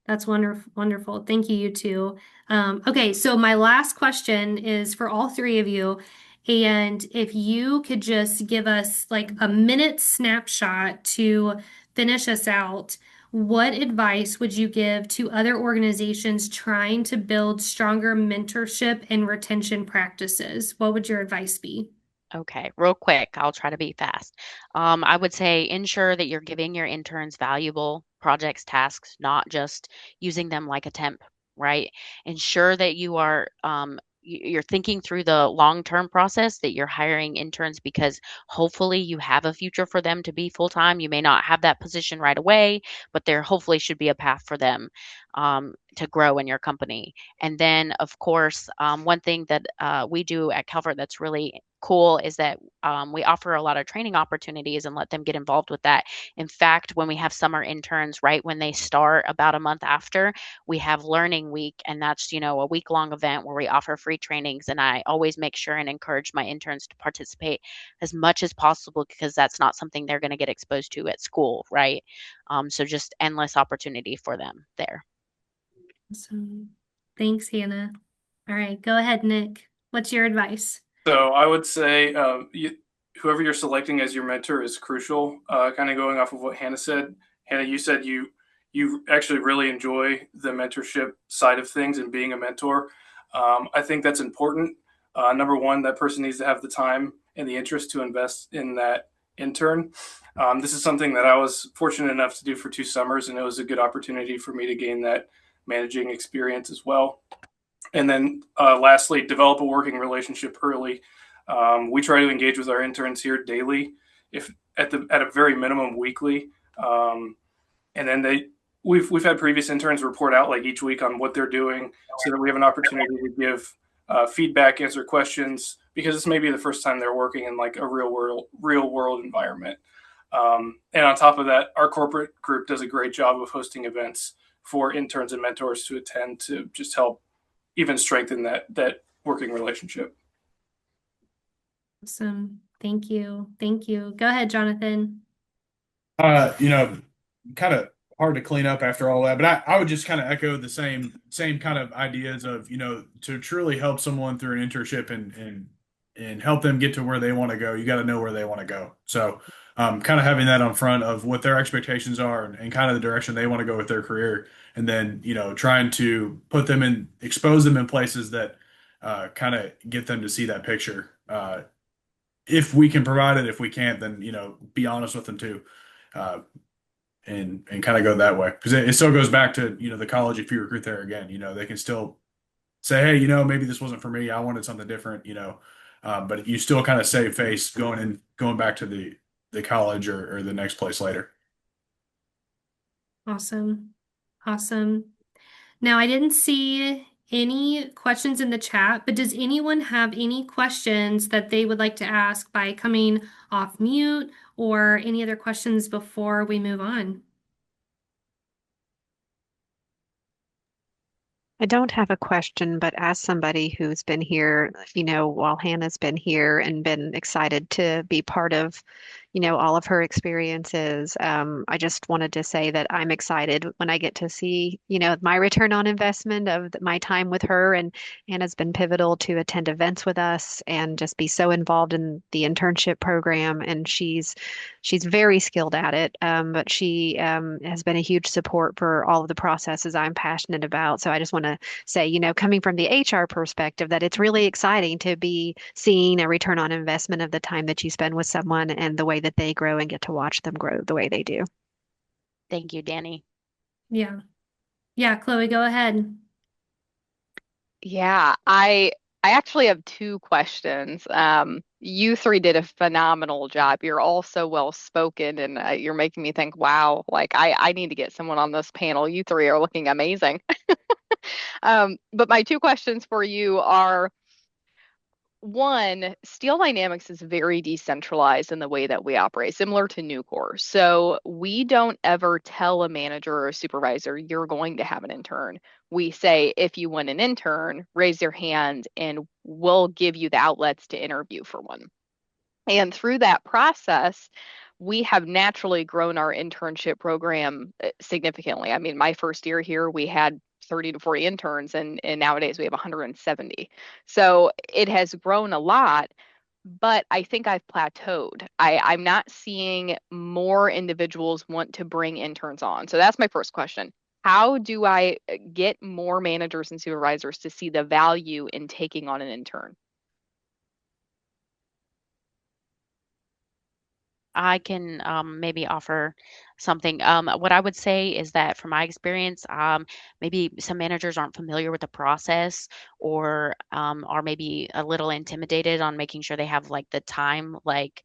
that's wonderful, wonderful. Thank you, you two. Okay, so my last question is for all three of you. And if you could just give us like a minute snapshot to finish us out, what advice would you give to other organizations trying to build stronger mentorship and retention practices? What would your advice be? Okay, real quick, I'll try to be fast. I would say ensure that you're giving your interns valuable projects, tasks, not just using them like a temp right? Ensure that you are you're thinking through the long-term process, that you're hiring interns because hopefully you have a future for them to be full-time. You may not have that position right away, but there hopefully should be a path for them to grow in your company. And then, of course, one thing that we do at Calvert that's really cool is that we offer a lot of training opportunities and let them get involved with that. In fact, when we have summer interns, right when they start, about a month after, we have learning week, and that's a week long event where we offer free trainings, and I always make sure and encourage my interns to participate as much as possible because that's not something they're going to get exposed to at school, right? So just endless opportunity for them there. Awesome. Thanks, Hannah. All right, go ahead, Nick. What's your advice? So I would say whoever you're selecting as your mentor is crucial. Kind of going off of what Hannah said. Hannah, you said you actually really enjoy the mentorship side of things and being a mentor. I think that's important. Number one, that person needs to have the time and the interest to invest in that intern. This is something that I was fortunate enough to do for 2 summers, and it was a good opportunity for me to gain that managing experience as well. And then lastly, develop a working relationship early. We try to engage with our interns here daily, if at a very minimum weekly. And then we've had previous interns report out like each week on what they're doing, so that we have an opportunity to give feedback, answer questions, because this may be the first time they're working in like a real world environment. And on top of that, our corporate group does a great job of hosting events for interns and mentors to attend to just help even strengthen that working relationship. Awesome. Thank you. Thank you. Go ahead, Jonathan. You know, kind of hard to clean up after all that, but I would just kind of echo the same kind of ideas of, to truly help someone through an internship and help them get to where they want to go. You got to know where they want to go. So, kind of having that on front of what their expectations are and kind of the direction they want to go with their career, and then trying to expose them in places that kind of get them to see that picture. If we can provide it, if we can't, then be honest with them too. And kind of go that way, because it still goes back to the college. If you recruit there again, they can still say, hey, maybe this wasn't for me, I wanted something different, but you still kind of save face going back to the college or the next place later. Awesome. Awesome. Now, I didn't see any questions in the chat, but does anyone have any questions that they would like to ask by coming off mute, or any other questions before we move on? I don't have a question, but as somebody who's been here, while Hannah's been here and been excited to be part of, all of her experiences, I just wanted to say that I'm excited when I get to see, my return on investment of my time with her. And Hannah's been pivotal to attend events with us and just be so involved in the internship program. And she's very skilled at it, but she has been a huge support for all of the processes I'm passionate about. So I just want to say, coming from the HR perspective, that it's really exciting to be seeing a return on investment of the time that you spend with someone and the way that they grow and get to watch them grow the way they do. Thank you, Danny. Yeah. Yeah, Chloe, go ahead. Yeah, I actually have two questions. You three did a phenomenal job. You're all so well spoken, and you're making me think, wow, like I need to get someone on this panel. You three are looking amazing. But my two questions for you are, one, Steel Dynamics is very decentralized in the way that we operate, similar to Nucor. So we don't ever tell a manager or a supervisor, you're going to have an intern. We say, if you want an intern, raise your hand and we'll give you the outlets to interview for one. And through that process, we have naturally grown our internship program significantly. I mean, my first year here, we had 30 to 40 interns, and nowadays we have 170. So it has grown a lot, but I think I've plateaued. I'm not seeing more individuals want to bring interns on. So that's my first question. How do I get more managers and supervisors to see the value in taking on an intern? I can maybe offer something. What I would say is that from my experience, maybe some managers aren't familiar with the process or are maybe a little intimidated on making sure they have like the time, like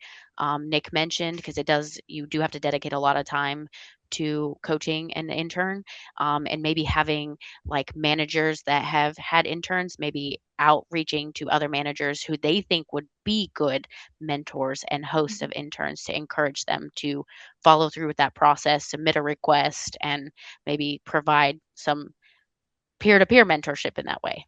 Nick mentioned, because you do have to dedicate a lot of time to coaching an intern, and maybe having like managers that have had interns, maybe outreaching to other managers who they think would be good mentors and hosts of interns to encourage them to follow through with that process, submit a request, and maybe provide some peer to peer mentorship in that way.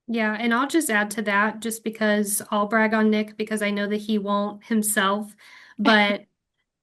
Yeah, and I'll just add to that just because I'll brag on Nick because I know that he won't himself. But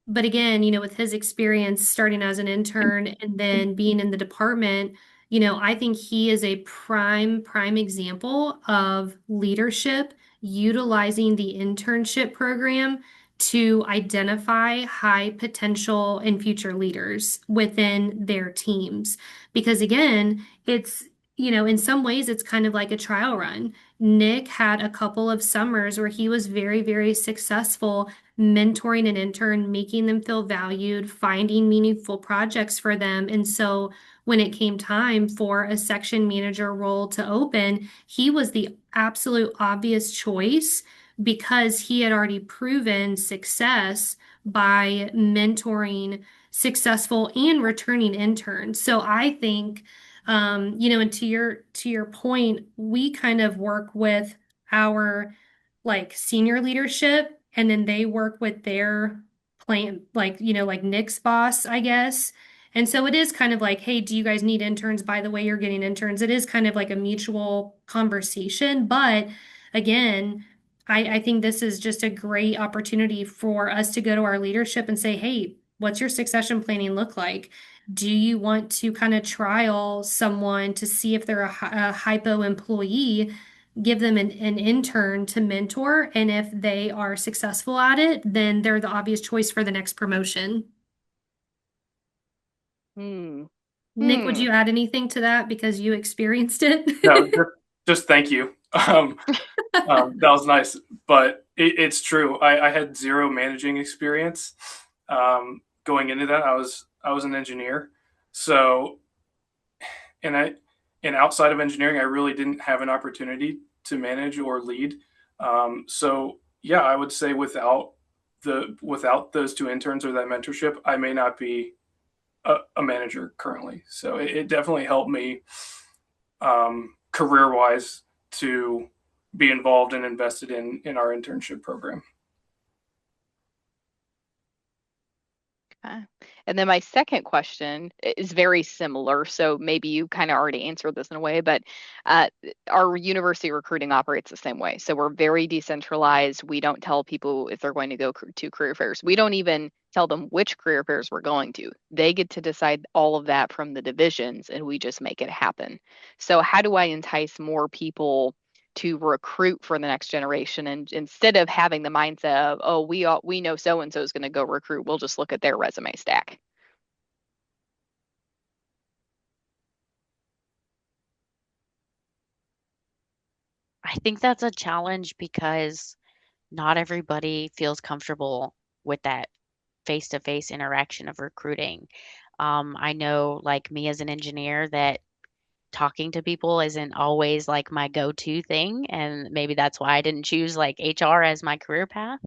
but again, with his experience starting as an intern and then being in the department, I think he is a prime example of leadership utilizing the internship program to identify high potential and future leaders within their teams. Because again, in some ways, it's kind of like a trial run. Nick had a couple of summers where he was very, very successful mentoring an intern, making them feel valued, finding meaningful projects for them. And so when it came time for a section manager role to open, he was the absolute obvious choice because he had already proven success by mentoring successful and returning interns. So I think, and to your point, we kind of work with our like senior leadership and then they work with their plant like Nick's boss, I guess. And so it is kind of like, hey, do you guys need interns? By the way, you're getting interns. It is kind of like a mutual conversation. But again, I think this is just a great opportunity for us to go to our leadership and say, hey, what's your succession planning look like? Do you want to kind of trial someone to see if they're a hypo employee, give them an intern to mentor, and if they are successful at it, then they're the obvious choice for the next promotion. Hmm. Nick, would you add anything to that because you experienced it? No, just thank you. That was nice, but it's true. I had zero managing experience. Going into that, I was an engineer, so and I and outside of engineering, I really didn't have an opportunity to manage or lead. So yeah, I would say without those two interns or that mentorship, I may not be a manager currently. So it definitely helped me career wise to be involved and invested in our internship program. Okay. And then my second question is very similar. So maybe you kind of already answered this in a way, but uh, our university recruiting operates the same way. So we're very decentralized. We don't tell people if they're going to go to career fairs. We don't even tell them which career fairs we're going to. They get to decide all of that from the divisions, and we just make it happen. So how do I entice more people to recruit for the next generation, and instead of having the mindset of, oh, we know so and so is going to go recruit, we'll just look at their resume stack. I think that's a challenge because not everybody feels comfortable with that face to face interaction of recruiting. I know, like me as an engineer, that talking to people isn't always like my go-to thing, and maybe that's why I didn't choose like HR as my career path.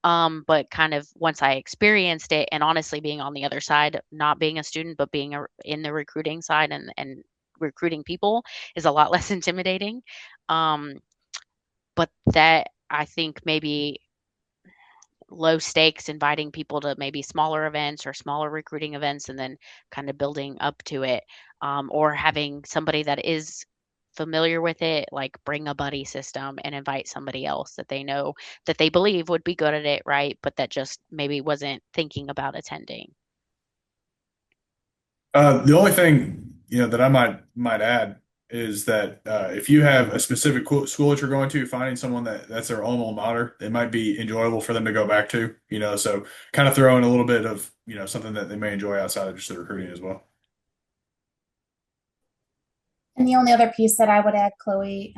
But kind of once I experienced it, and honestly being on the other side, not being a student, but being in the recruiting side and recruiting people is a lot less intimidating. Um, but that I think maybe low stakes, inviting people to maybe smaller events or smaller recruiting events and then kind of building up to it, or having somebody that is familiar with it, like bring a buddy system and invite somebody else that they know that they believe would be good at it, right? But that just maybe wasn't thinking about attending. The only thing that I might add is that if you have a specific school that you're going to, finding someone that's their alma mater, it might be enjoyable for them to go back to. So kind of throw in a little bit of something that they may enjoy outside of just the recruiting as well. And the only other piece that I would add, Chloe,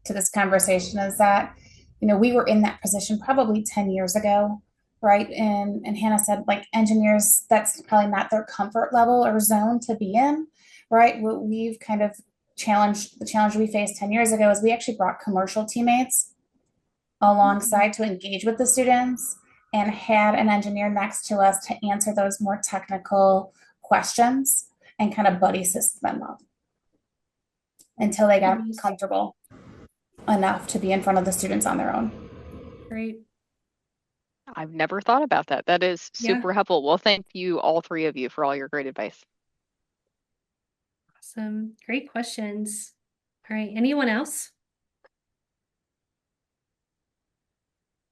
to this conversation is that, we were in that position probably 10 years ago, right? And Hannah said, like, engineers, that's probably not their comfort level or zone to be in, right? What we've kind of challenged, the challenge we faced 10 years ago is we actually brought commercial teammates alongside to engage with the students and had an engineer next to us to answer those more technical questions and kind of buddy system them up until they got comfortable enough to be in front of the students on their own. Great. I've never thought about that. That is Yeah. super helpful. Well, thank you, all three of you, for all your great advice. Awesome. Great questions. All right. Anyone else?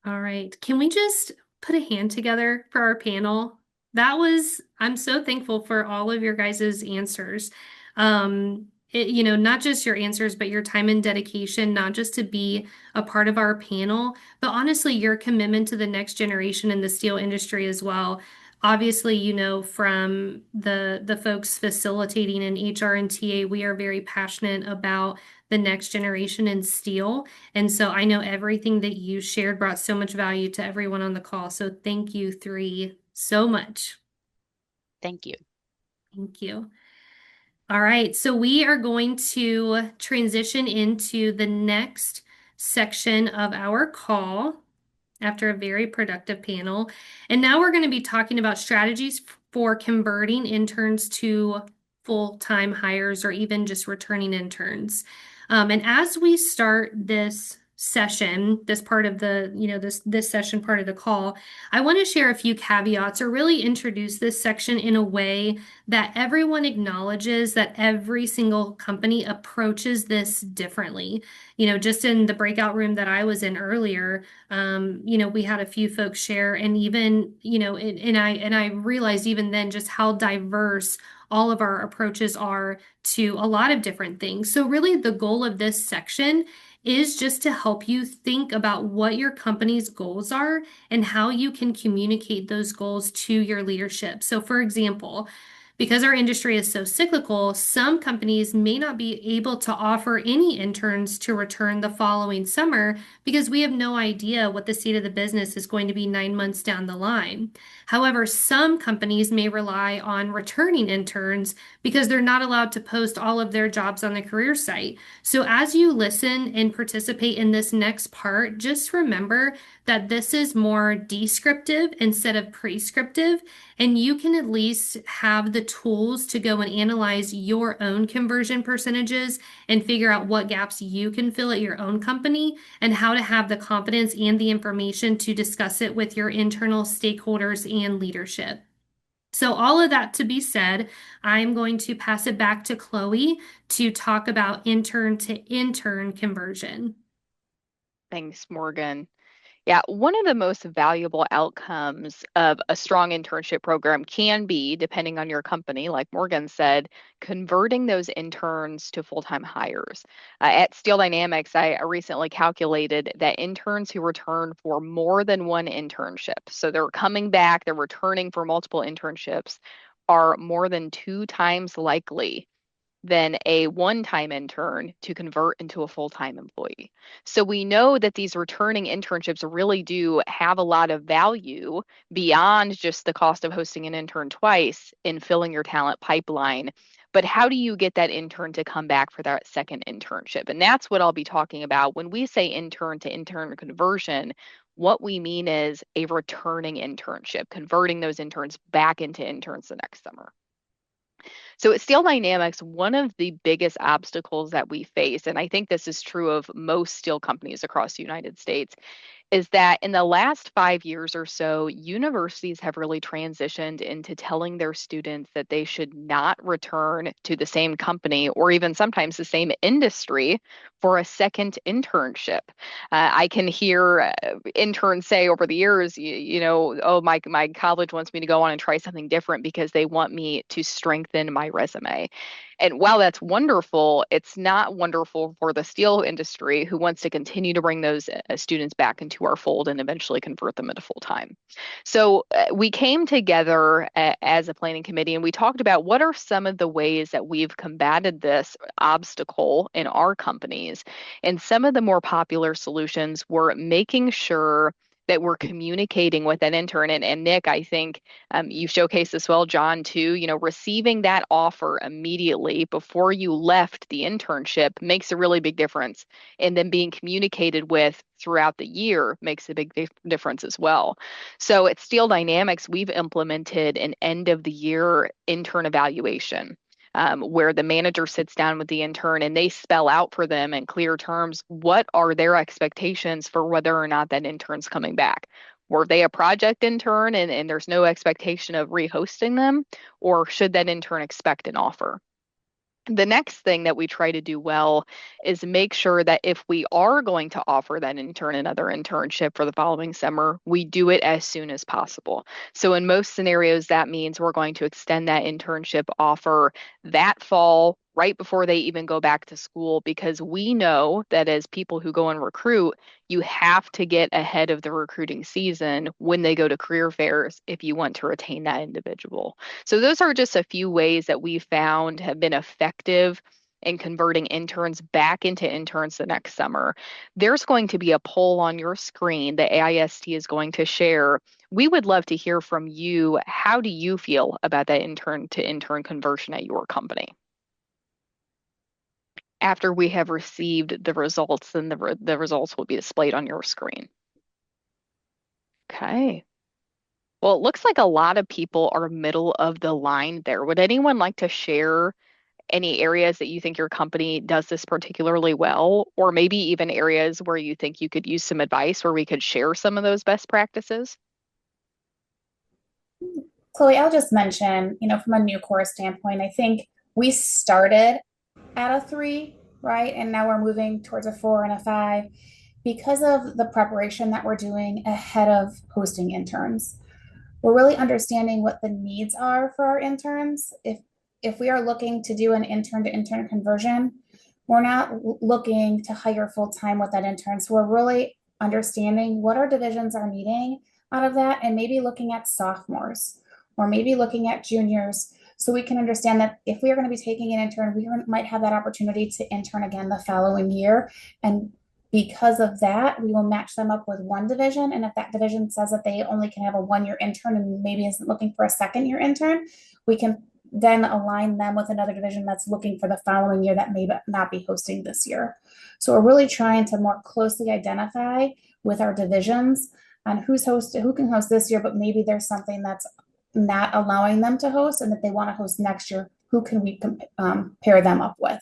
All right. Can we just put a hand together for our panel? I'm so thankful for all of your guys' answers. Not just your answers, but your time and dedication, not just to be a part of our panel, but honestly, your commitment to the next generation in the steel industry as well. Obviously, from the folks facilitating in HR and TA, we are very passionate about the next generation in steel. And so I know everything that you shared brought so much value to everyone on the call. So thank you three so much. Thank you. Thank you. All right, so we are going to transition into the next section of our call after a very productive panel. And now we're going to be talking about strategies for converting interns to full-time hires or even just returning interns. And as we start this session, this part of the, this session part of the call, I want to share a few caveats or really introduce this section in a way that everyone acknowledges that every single company approaches this differently. Just in the breakout room that I was in earlier, we had a few folks share, and even, and I realized even then just how diverse all of our approaches are to a lot of different things. So really the goal of this section is just to help you think about what your company's goals are and how you can communicate those goals to your leadership. So for example, because our industry is so cyclical, some companies may not be able to offer any interns to return the following summer because we have no idea what the state of the business is going to be 9 months down the line. However, some companies may rely on returning interns because they're not allowed to post all of their jobs on the career site. So as you listen and participate in this next part, just remember that this is more descriptive instead of prescriptive, and you can at least have the tools to go and analyze your own conversion percentages and figure out what gaps you can fill at your own company and how to have the confidence and the information to discuss it with your internal stakeholders and leadership. So all of that to be said, I'm going to pass it back to Chloe to talk about intern to intern conversion. Thanks, Morgan. Yeah, one of the most valuable outcomes of a strong internship program can be, depending on your company, like Morgan said, converting those interns to full-time hires. At Steel Dynamics, I recently calculated that interns who return for more than one internship, so they're coming back, they're returning for multiple internships, are more than 2 times likely than a one-time intern to convert into a full-time employee. So we know that these returning internships really do have a lot of value beyond just the cost of hosting an intern twice in filling your talent pipeline. But how do you get that intern to come back for that second internship? And that's what I'll be talking about. When we say intern to intern conversion, what we mean is a returning internship, converting those interns back into interns the next summer. So at Steel Dynamics, one of the biggest obstacles that we face, and I think this is true of most steel companies across the United States, is that in the last 5 years or so, universities have really transitioned into telling their students that they should not return to the same company or even sometimes the same industry for a second internship. I can hear interns say over the years, oh, my college wants me to go on and try something different because they want me to strengthen my resume. And while that's wonderful, it's not wonderful for the steel industry who wants to continue to bring those students back into our fold and eventually convert them into full time. So we came together as a planning committee and we talked about what are some of the ways that we've combated this obstacle in our companies. And some of the more popular solutions were making sure that we're communicating with that intern. And Nick, I think you showcased this well, John, too. Receiving that offer immediately before you left the internship makes a really big difference. And then being communicated with throughout the year makes a big difference as well. So at Steel Dynamics, we've implemented an end of the year intern evaluation. Where the manager sits down with the intern and they spell out for them in clear terms what are their expectations for whether or not that intern's coming back. Were they a project intern and there's no expectation of rehosting them, or should that intern expect an offer? The next thing that we try to do well is make sure that if we are going to offer that intern another internship for the following summer, we do it as soon as possible. So in most scenarios, that means we're going to extend that internship offer that fall, right before they even go back to school, because we know that as people who go and recruit, you have to get ahead of the recruiting season when they go to career fairs if you want to retain that individual. So those are just a few ways that we found have been effective in converting interns back into interns the next summer. There's going to be a poll on your screen that AIST is going to share. We would love to hear from you. How do you feel about that intern to intern conversion at your company? After we have received the results, then the results will be displayed on your screen. Okay. Well, it looks like a lot of people are middle of the line there. Would anyone like to share any areas that you think your company does this particularly well, or maybe even areas where you think you could use some advice where we could share some of those best practices? Chloe, I'll just mention, from a Nucor standpoint, I think we started at a 3, right? And now we're moving towards a 4 and a 5 because of the preparation that we're doing ahead of hosting interns. We're really understanding what the needs are for our interns. If we are looking to do an intern to intern conversion, we're not looking to hire full time with that intern. So we're really understanding what our divisions are needing out of that, and maybe looking at sophomores or maybe looking at juniors, so we can understand that if we are going to be taking an intern, we might have that opportunity to intern again the following year. And because of that, we will match them up with one division. And if that division says that they only can have a 1-year intern and maybe isn't looking for a 2nd-year intern, we can then align them with another division that's looking for the following year that may not be hosting this year. So we're really trying to more closely identify with our divisions on who can host this year, but maybe there's something that's not allowing them to host, and if they want to host next year, who can we pair them up with?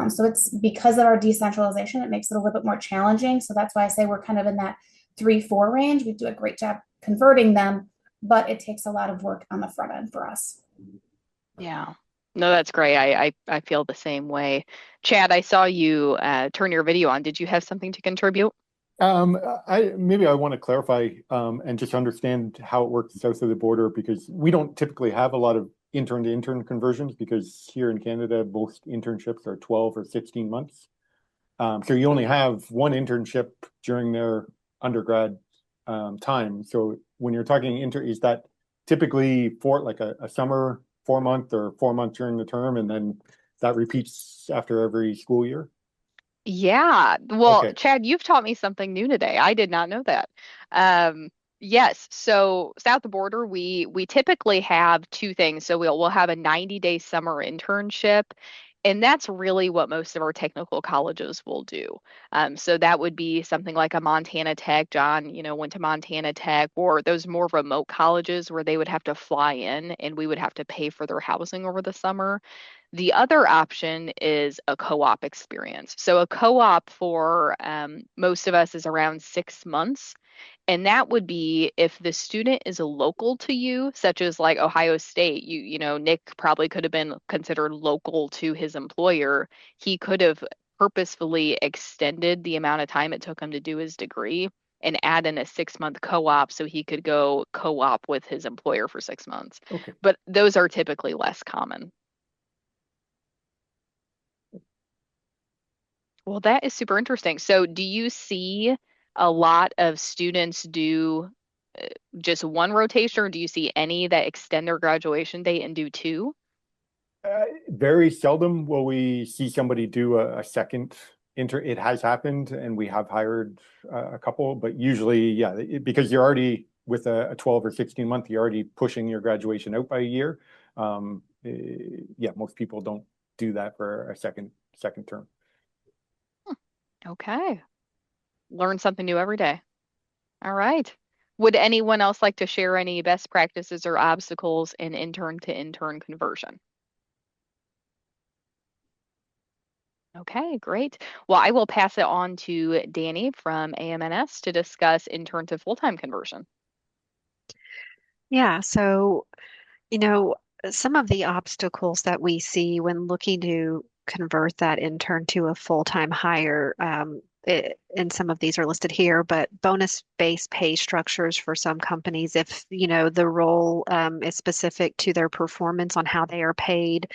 So it's because of our decentralization, it makes it a little bit more challenging. So that's why I say we're kind of in that 3-4 range. We do a great job converting them, but it takes a lot of work on the front end for us. Yeah. No, that's great. I feel the same way. Chad, I saw you turn your video on. Did you have something to contribute? Maybe I want to clarify and just understand how it works south of the border, because we don't typically have a lot of intern to intern conversions, because here in Canada, most internships are 12 or 16 months. So you only have one internship during their undergrad time. So when you're talking is that typically for like a summer 4-month or 4-month during the term, and then that repeats after every school year? Yeah. Well, Okay. Chad, you've taught me something new today. I did not know that. Yes. So south of the border, we typically have two things. So we'll have a 90-day summer internship, and that's really what most of our technical colleges will do. So that would be something like a Montana Tech. John, went to Montana Tech, or those more remote colleges where they would have to fly in and we would have to pay for their housing over the summer. The other option is a co-op experience. So a co-op for most of us is around 6 months. And that would be if the student is local to you, such as like Ohio State, Nick probably could have been considered local to his employer. He could have purposefully extended the amount of time it took him to do his degree and add in a 6-month co-op so he could go co-op with his employer for 6 months. Okay. But those are typically less common. Well, that is super interesting. So, do you see a lot of students do just one rotation, or do you see any that extend their graduation date and do two? Very seldom will we see somebody do a second intern. It has happened, and we have hired a couple, but usually, yeah, because you're already with a 12 or 16 month, you're already pushing your graduation out by a year. Yeah, most people don't do that for a second term. Okay. Learn something new every day. All right. Would anyone else like to share any best practices or obstacles in intern to intern conversion? Okay, great. Well, I will pass it on to Danny from AMNS to discuss intern to full-time conversion. Yeah, so you know, some of the obstacles that we see when looking to convert that intern to a full-time hire, and some of these are listed here, but bonus-based pay structures for some companies, if, the role is specific to their performance on how they are paid,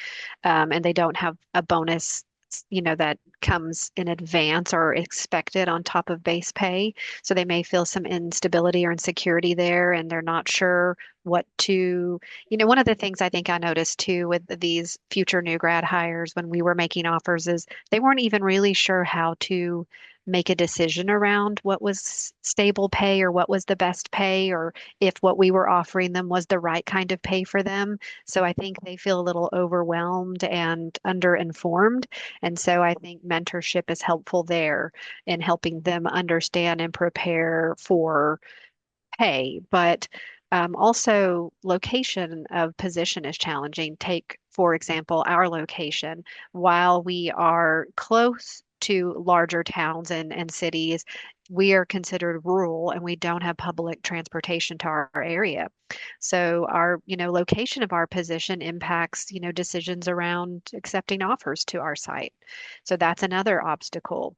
and they don't have a bonus, that comes in advance or expected on top of base pay. So they may feel some instability or insecurity there, and they're not sure what to one of the things I think I noticed too with these future new grad hires when we were making offers is they weren't even really sure how to make a decision around what was stable pay or what was the best pay or if what we were offering them was the right kind of pay for them. So I think they feel a little overwhelmed and underinformed. And so I think mentorship is helpful there in helping them understand and prepare for pay, but also location of position is challenging. Take, for example, our location. While we are close to larger towns and cities, we are considered rural and we don't have public transportation to our area. So our, location of our position impacts, decisions around accepting offers to our site. So that's another obstacle.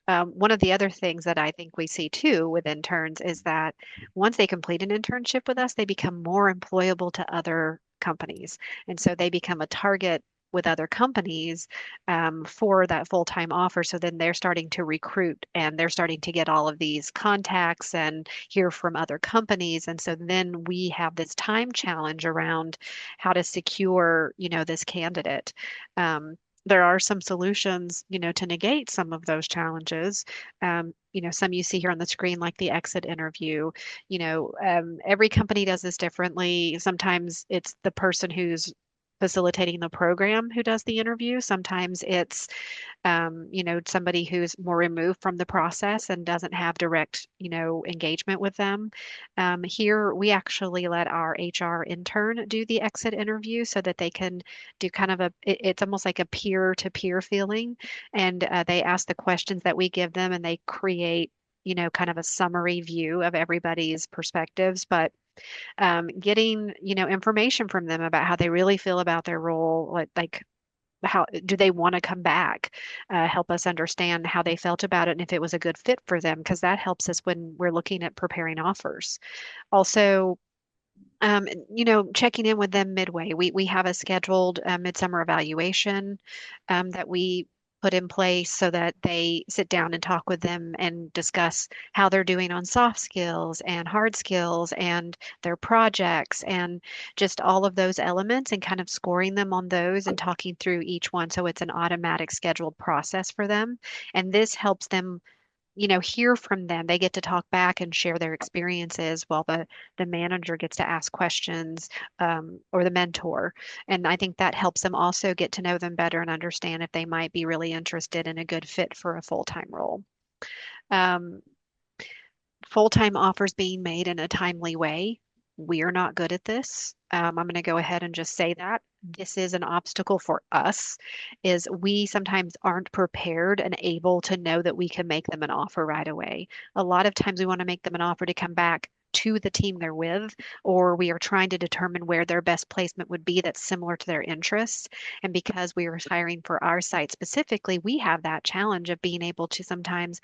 One of the other things that I think we see too with interns is that once they complete an internship with us, they become more employable to other companies. And so they become a target with other companies for that full-time offer. So then they're starting to recruit and they're starting to get all of these contacts and hear from other companies. And so then we have this time challenge around how to secure, this candidate. There are some solutions, to negate some of those challenges. Some you see here on the screen, like the exit interview. Every company does this differently. Sometimes it's the person who's facilitating the program who does the interview. Sometimes it's somebody who's more removed from the process and doesn't have direct, engagement with them. Here, we actually let our HR intern do the exit interview so that they can do kind of it's almost like a peer-to-peer feeling. And they ask the questions that we give them and they create, kind of a summary view of everybody's perspectives. But getting, information from them about how they really feel about their role, like how do they want to come back, help us understand how they felt about it and if it was a good fit for them, because that helps us when we're looking at preparing offers. Also, checking in with them midway. We have a scheduled midsummer evaluation that we put in place so that they sit down and talk with them and discuss how they're doing on soft skills and hard skills and their projects and just all of those elements and kind of scoring them on those and talking through each one. So it's an automatic scheduled process for them. And this helps them hear from them. They get to talk back and share their experiences while the manager gets to ask questions, or the mentor. And I think that helps them also get to know them better and understand if they might be really interested in a good fit for a full-time role. Um, Full-time offers being made in a timely way. We are not good at this. I'm going to go ahead and just say that this is an obstacle for us, is we sometimes aren't prepared and able to know that we can make them an offer right away. A lot of times we want to make them an offer to come back to the team they're with, or we are trying to determine where their best placement would be that's similar to their interests. And because we are hiring for our site specifically, we have that challenge of being able to sometimes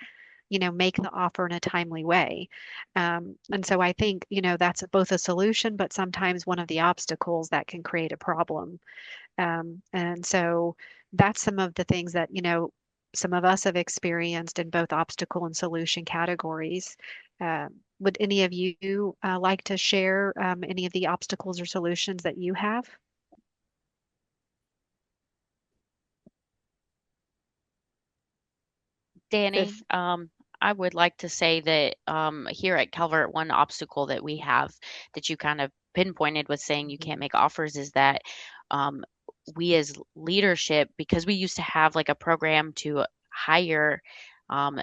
make the offer in a timely way. And so I think, that's both a solution, but sometimes one of the obstacles that can create a problem. And so that's some of the things that, some of us have experienced in both obstacle and solution categories. Uh, would any of you like to share any of the obstacles or solutions that you have? Danny, This I would like to say that here at Calvert, one obstacle that we have that you kind of pinpointed with saying you can't make offers is that um, we as leadership, because we used to have like a program to hire um,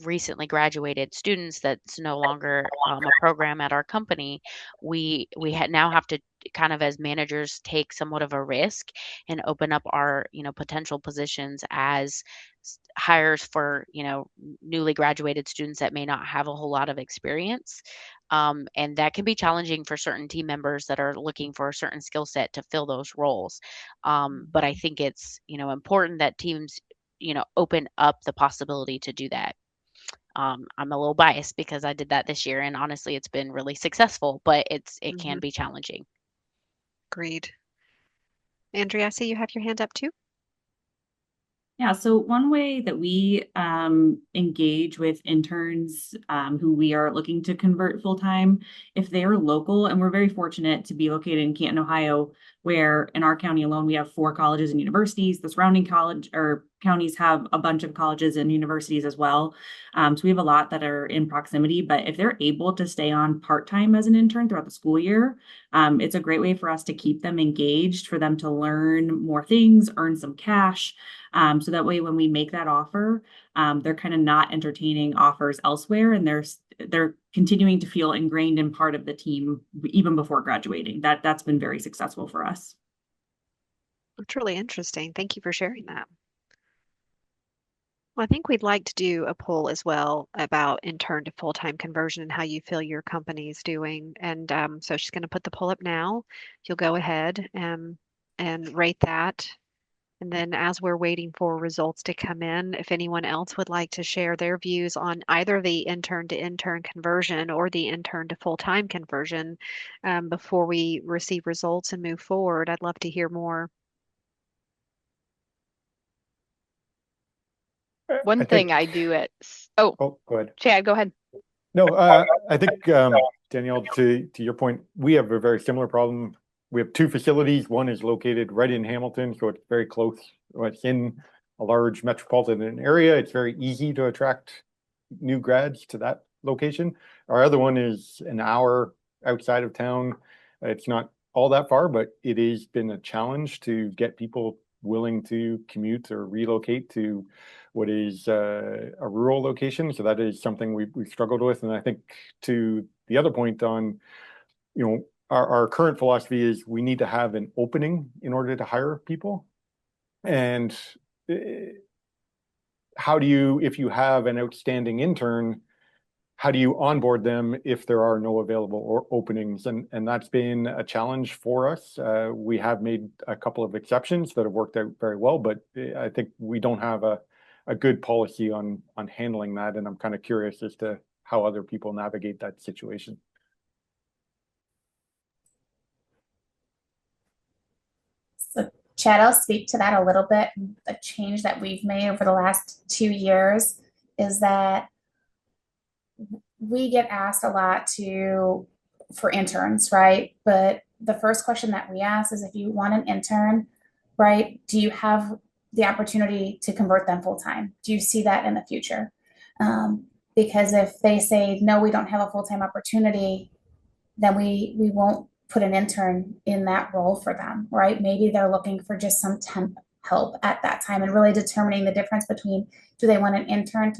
recently graduated students that's no longer a program at our company, we now have to kind of as managers take somewhat of a risk and open up our potential positions as hires for newly graduated students that may not have a whole lot of experience. And that can be challenging for certain team members that are looking for a certain skill set to fill those roles. But I think it's important that teams open up the possibility to do that. I'm a little biased because I did that this year, and honestly, it's been really successful, but it can Mhm. be challenging. Agreed. Andrea, I see you have your hand up too. Yeah, so one way that we engage with interns who we are looking to convert full time, if they are local, and we're very fortunate to be located in Canton, Ohio, where in our county alone we have 4 colleges and universities. The surrounding college or counties have a bunch of colleges and universities as well. So we have a lot that are in proximity. But if they're able to stay on part time as an intern throughout the school year, it's a great way for us to keep them engaged, for them to learn more things, earn some cash. So that way, when we make that offer, they're kind of not entertaining offers elsewhere, and they're continuing to feel ingrained in part of the team even before graduating. That's been very successful for us. It's really interesting. Thank you for sharing that. Well, I think we'd like to do a poll as well about intern to full-time conversion and how you feel your company is doing. And so she's going to put the poll up now. You'll go ahead and rate that. And then as we're waiting for results to come in, if anyone else would like to share their views on either the intern to intern conversion or the intern to full-time conversion before we receive results and move forward, I'd love to hear more. one I thing think, I do at oh, go ahead. Chad, go ahead. No, I think, Danielle, to your point, we have a very similar problem. We have 2 facilities. One is located right in Hamilton, so it's very close. It's in a large metropolitan area. It's very easy to attract new grads to that location. Our other one is an hour outside of town. It's not all that far, but it has been a challenge to get people willing to commute or relocate to what is a rural location. So that is something we've struggled with. And I think to the other point on, our current philosophy is we need to have an opening in order to hire people. And how do you, if you have an outstanding intern, how do you onboard them if there are no available or openings? And that's been a challenge for us. We have made a couple of exceptions that have worked out very well, but I think we don't have a good policy on handling that. And I'm kind of curious as to how other people navigate that situation. So, Chad, I'll speak to that a little bit. The change that we've made over the last 2 years is that we get asked a lot for interns, right? But the first question that we ask is if you want an intern, right, do you have the opportunity to convert them full time? Do you see that in the future? Because if they say, no, we don't have a full time opportunity, then we won't put an intern in that role for them, right? Maybe they're looking for just some temp help at that time and really determining the difference between do they want an intern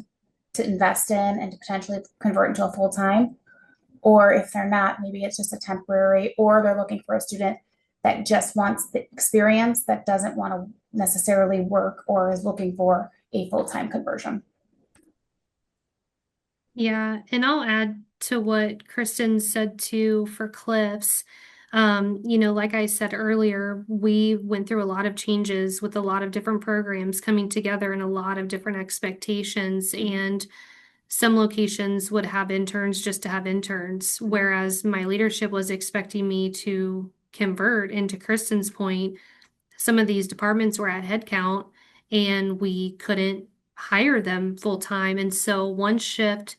to invest in and to potentially convert into a full time, or if they're not, maybe it's just a temporary, or they're looking for a student that just wants the experience that doesn't want to necessarily work or is looking for a full time conversion. Yeah, and I'll add to what Kristen said too for Cliffs. Like I said earlier, we went through a lot of changes with a lot of different programs coming together and a lot of different expectations. And some locations would have interns just to have interns, whereas my leadership was expecting me to convert. And to Kristen's point, some of these departments were at headcount and we couldn't hire them full time. And so one shift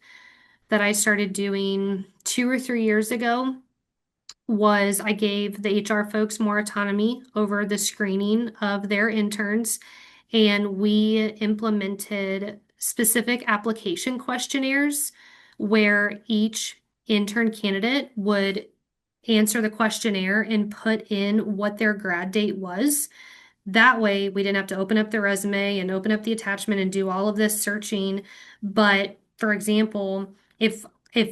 that I started doing 2 or 3 years ago was I gave the HR folks more autonomy over the screening of their interns, and we implemented specific application questionnaires where each intern candidate would answer the questionnaire and put in what their grad date was. That way, we didn't have to open up the resume and open up the attachment and do all of this searching. But for example, if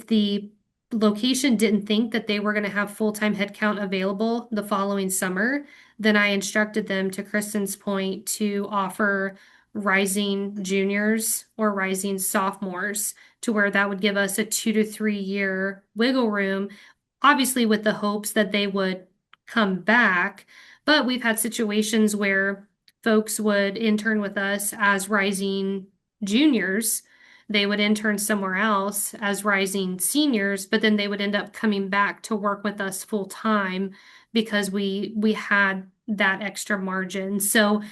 the location didn't think that they were going to have full-time headcount available the following summer, then I instructed them, to Kristen's point, to offer rising juniors or rising sophomores, to where that would give us a 2 to 3 year wiggle room, obviously with the hopes that they would come back. But we've had situations where folks would intern with us as rising juniors. They would intern somewhere else as rising seniors, but then they would end up coming back to work with us full time because we had that extra margin. So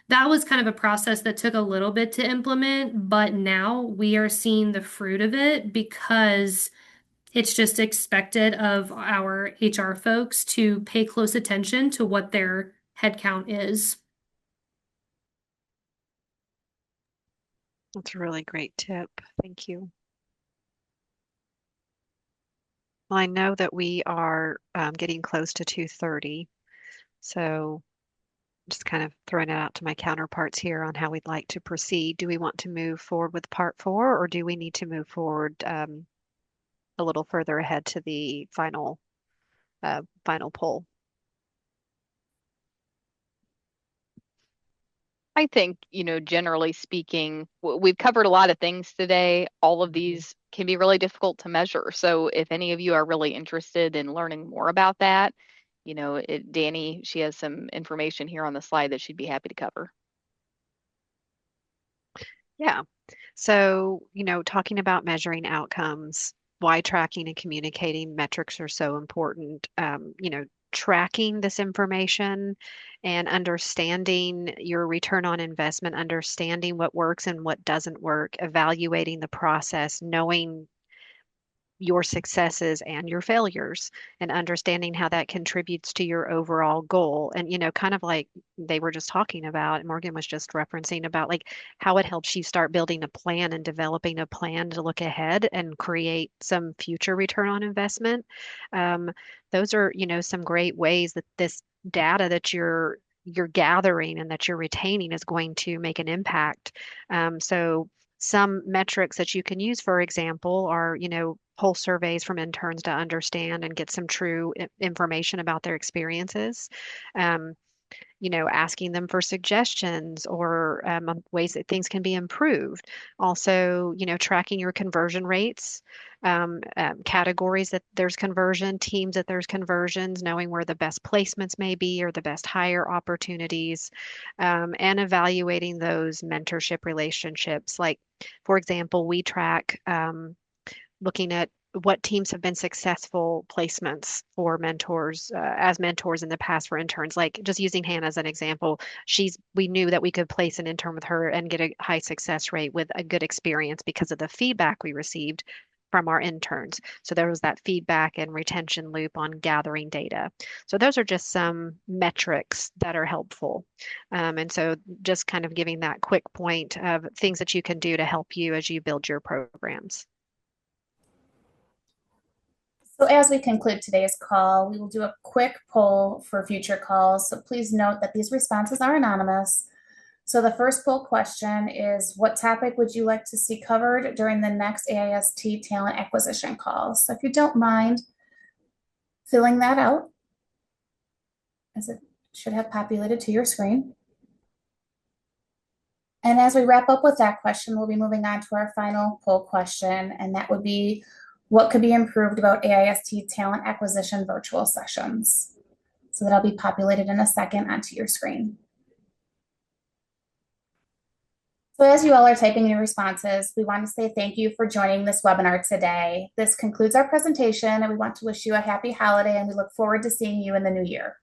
that was kind of a process that took a little bit to implement, but now we are seeing the fruit of it because it's just expected of our HR folks to pay close attention to what their headcount is. That's a really great tip. Thank you. Well, I know that we are getting close to 2:30, so just kind of throwing it out to my counterparts here on how we'd like to proceed. Do we want to move forward with part 4, or do we need to move forward a little further ahead to the final poll? I think, generally speaking, we've covered a lot of things today. All of these can be really difficult to measure. So if any of you are really interested in learning more about that, Danny, she has some information here on the slide that she'd be happy to cover. Yeah. So, talking about measuring outcomes, why tracking and communicating metrics are so important. Tracking this information and understanding your return on investment, understanding what works and what doesn't work, evaluating the process, knowing your successes and your failures, and understanding how that contributes to your overall goal. And, kind of like they were just talking about, Morgan was just referencing about like how it helps you start building a plan and developing a plan to look ahead and create some future return on investment. Those are, some great ways that this data that you're gathering and that you're retaining is going to make an impact. So some metrics that you can use, for example, are, poll surveys from interns to understand and get some true information about their experiences. Asking them for suggestions or ways that things can be improved. Also, tracking your conversion rates, categories that there's conversion, teams that there's conversions, knowing where the best placements may be or the best hire opportunities, and evaluating those mentorship relationships. Like, for example, we track looking at what teams have been successful placements for mentors as mentors in the past for interns. Like, just using Hannah as an example, we knew that we could place an intern with her and get a high success rate with a good experience because of the feedback we received from our interns. So there was that feedback and retention loop on gathering data. So those are just some metrics that are helpful. And so just kind of giving that quick point of things that you can do to help you as you build your programs. So as we conclude today's call, we will do a quick poll for future calls. So please note that these responses are anonymous. So the first poll question is, what topic would you like to see covered during the next AIST talent acquisition call? So if you don't mind filling that out, as it should have populated to your screen. And as we wrap up with that question, we'll be moving on to our final poll question, and that would be, what could be improved about AIST talent acquisition virtual sessions? So that'll be populated in a second onto your screen. So as you all are typing in your responses, we want to say thank you for joining this webinar today. This concludes our presentation, and we want to wish you a happy holiday, and we look forward to seeing you in the new year.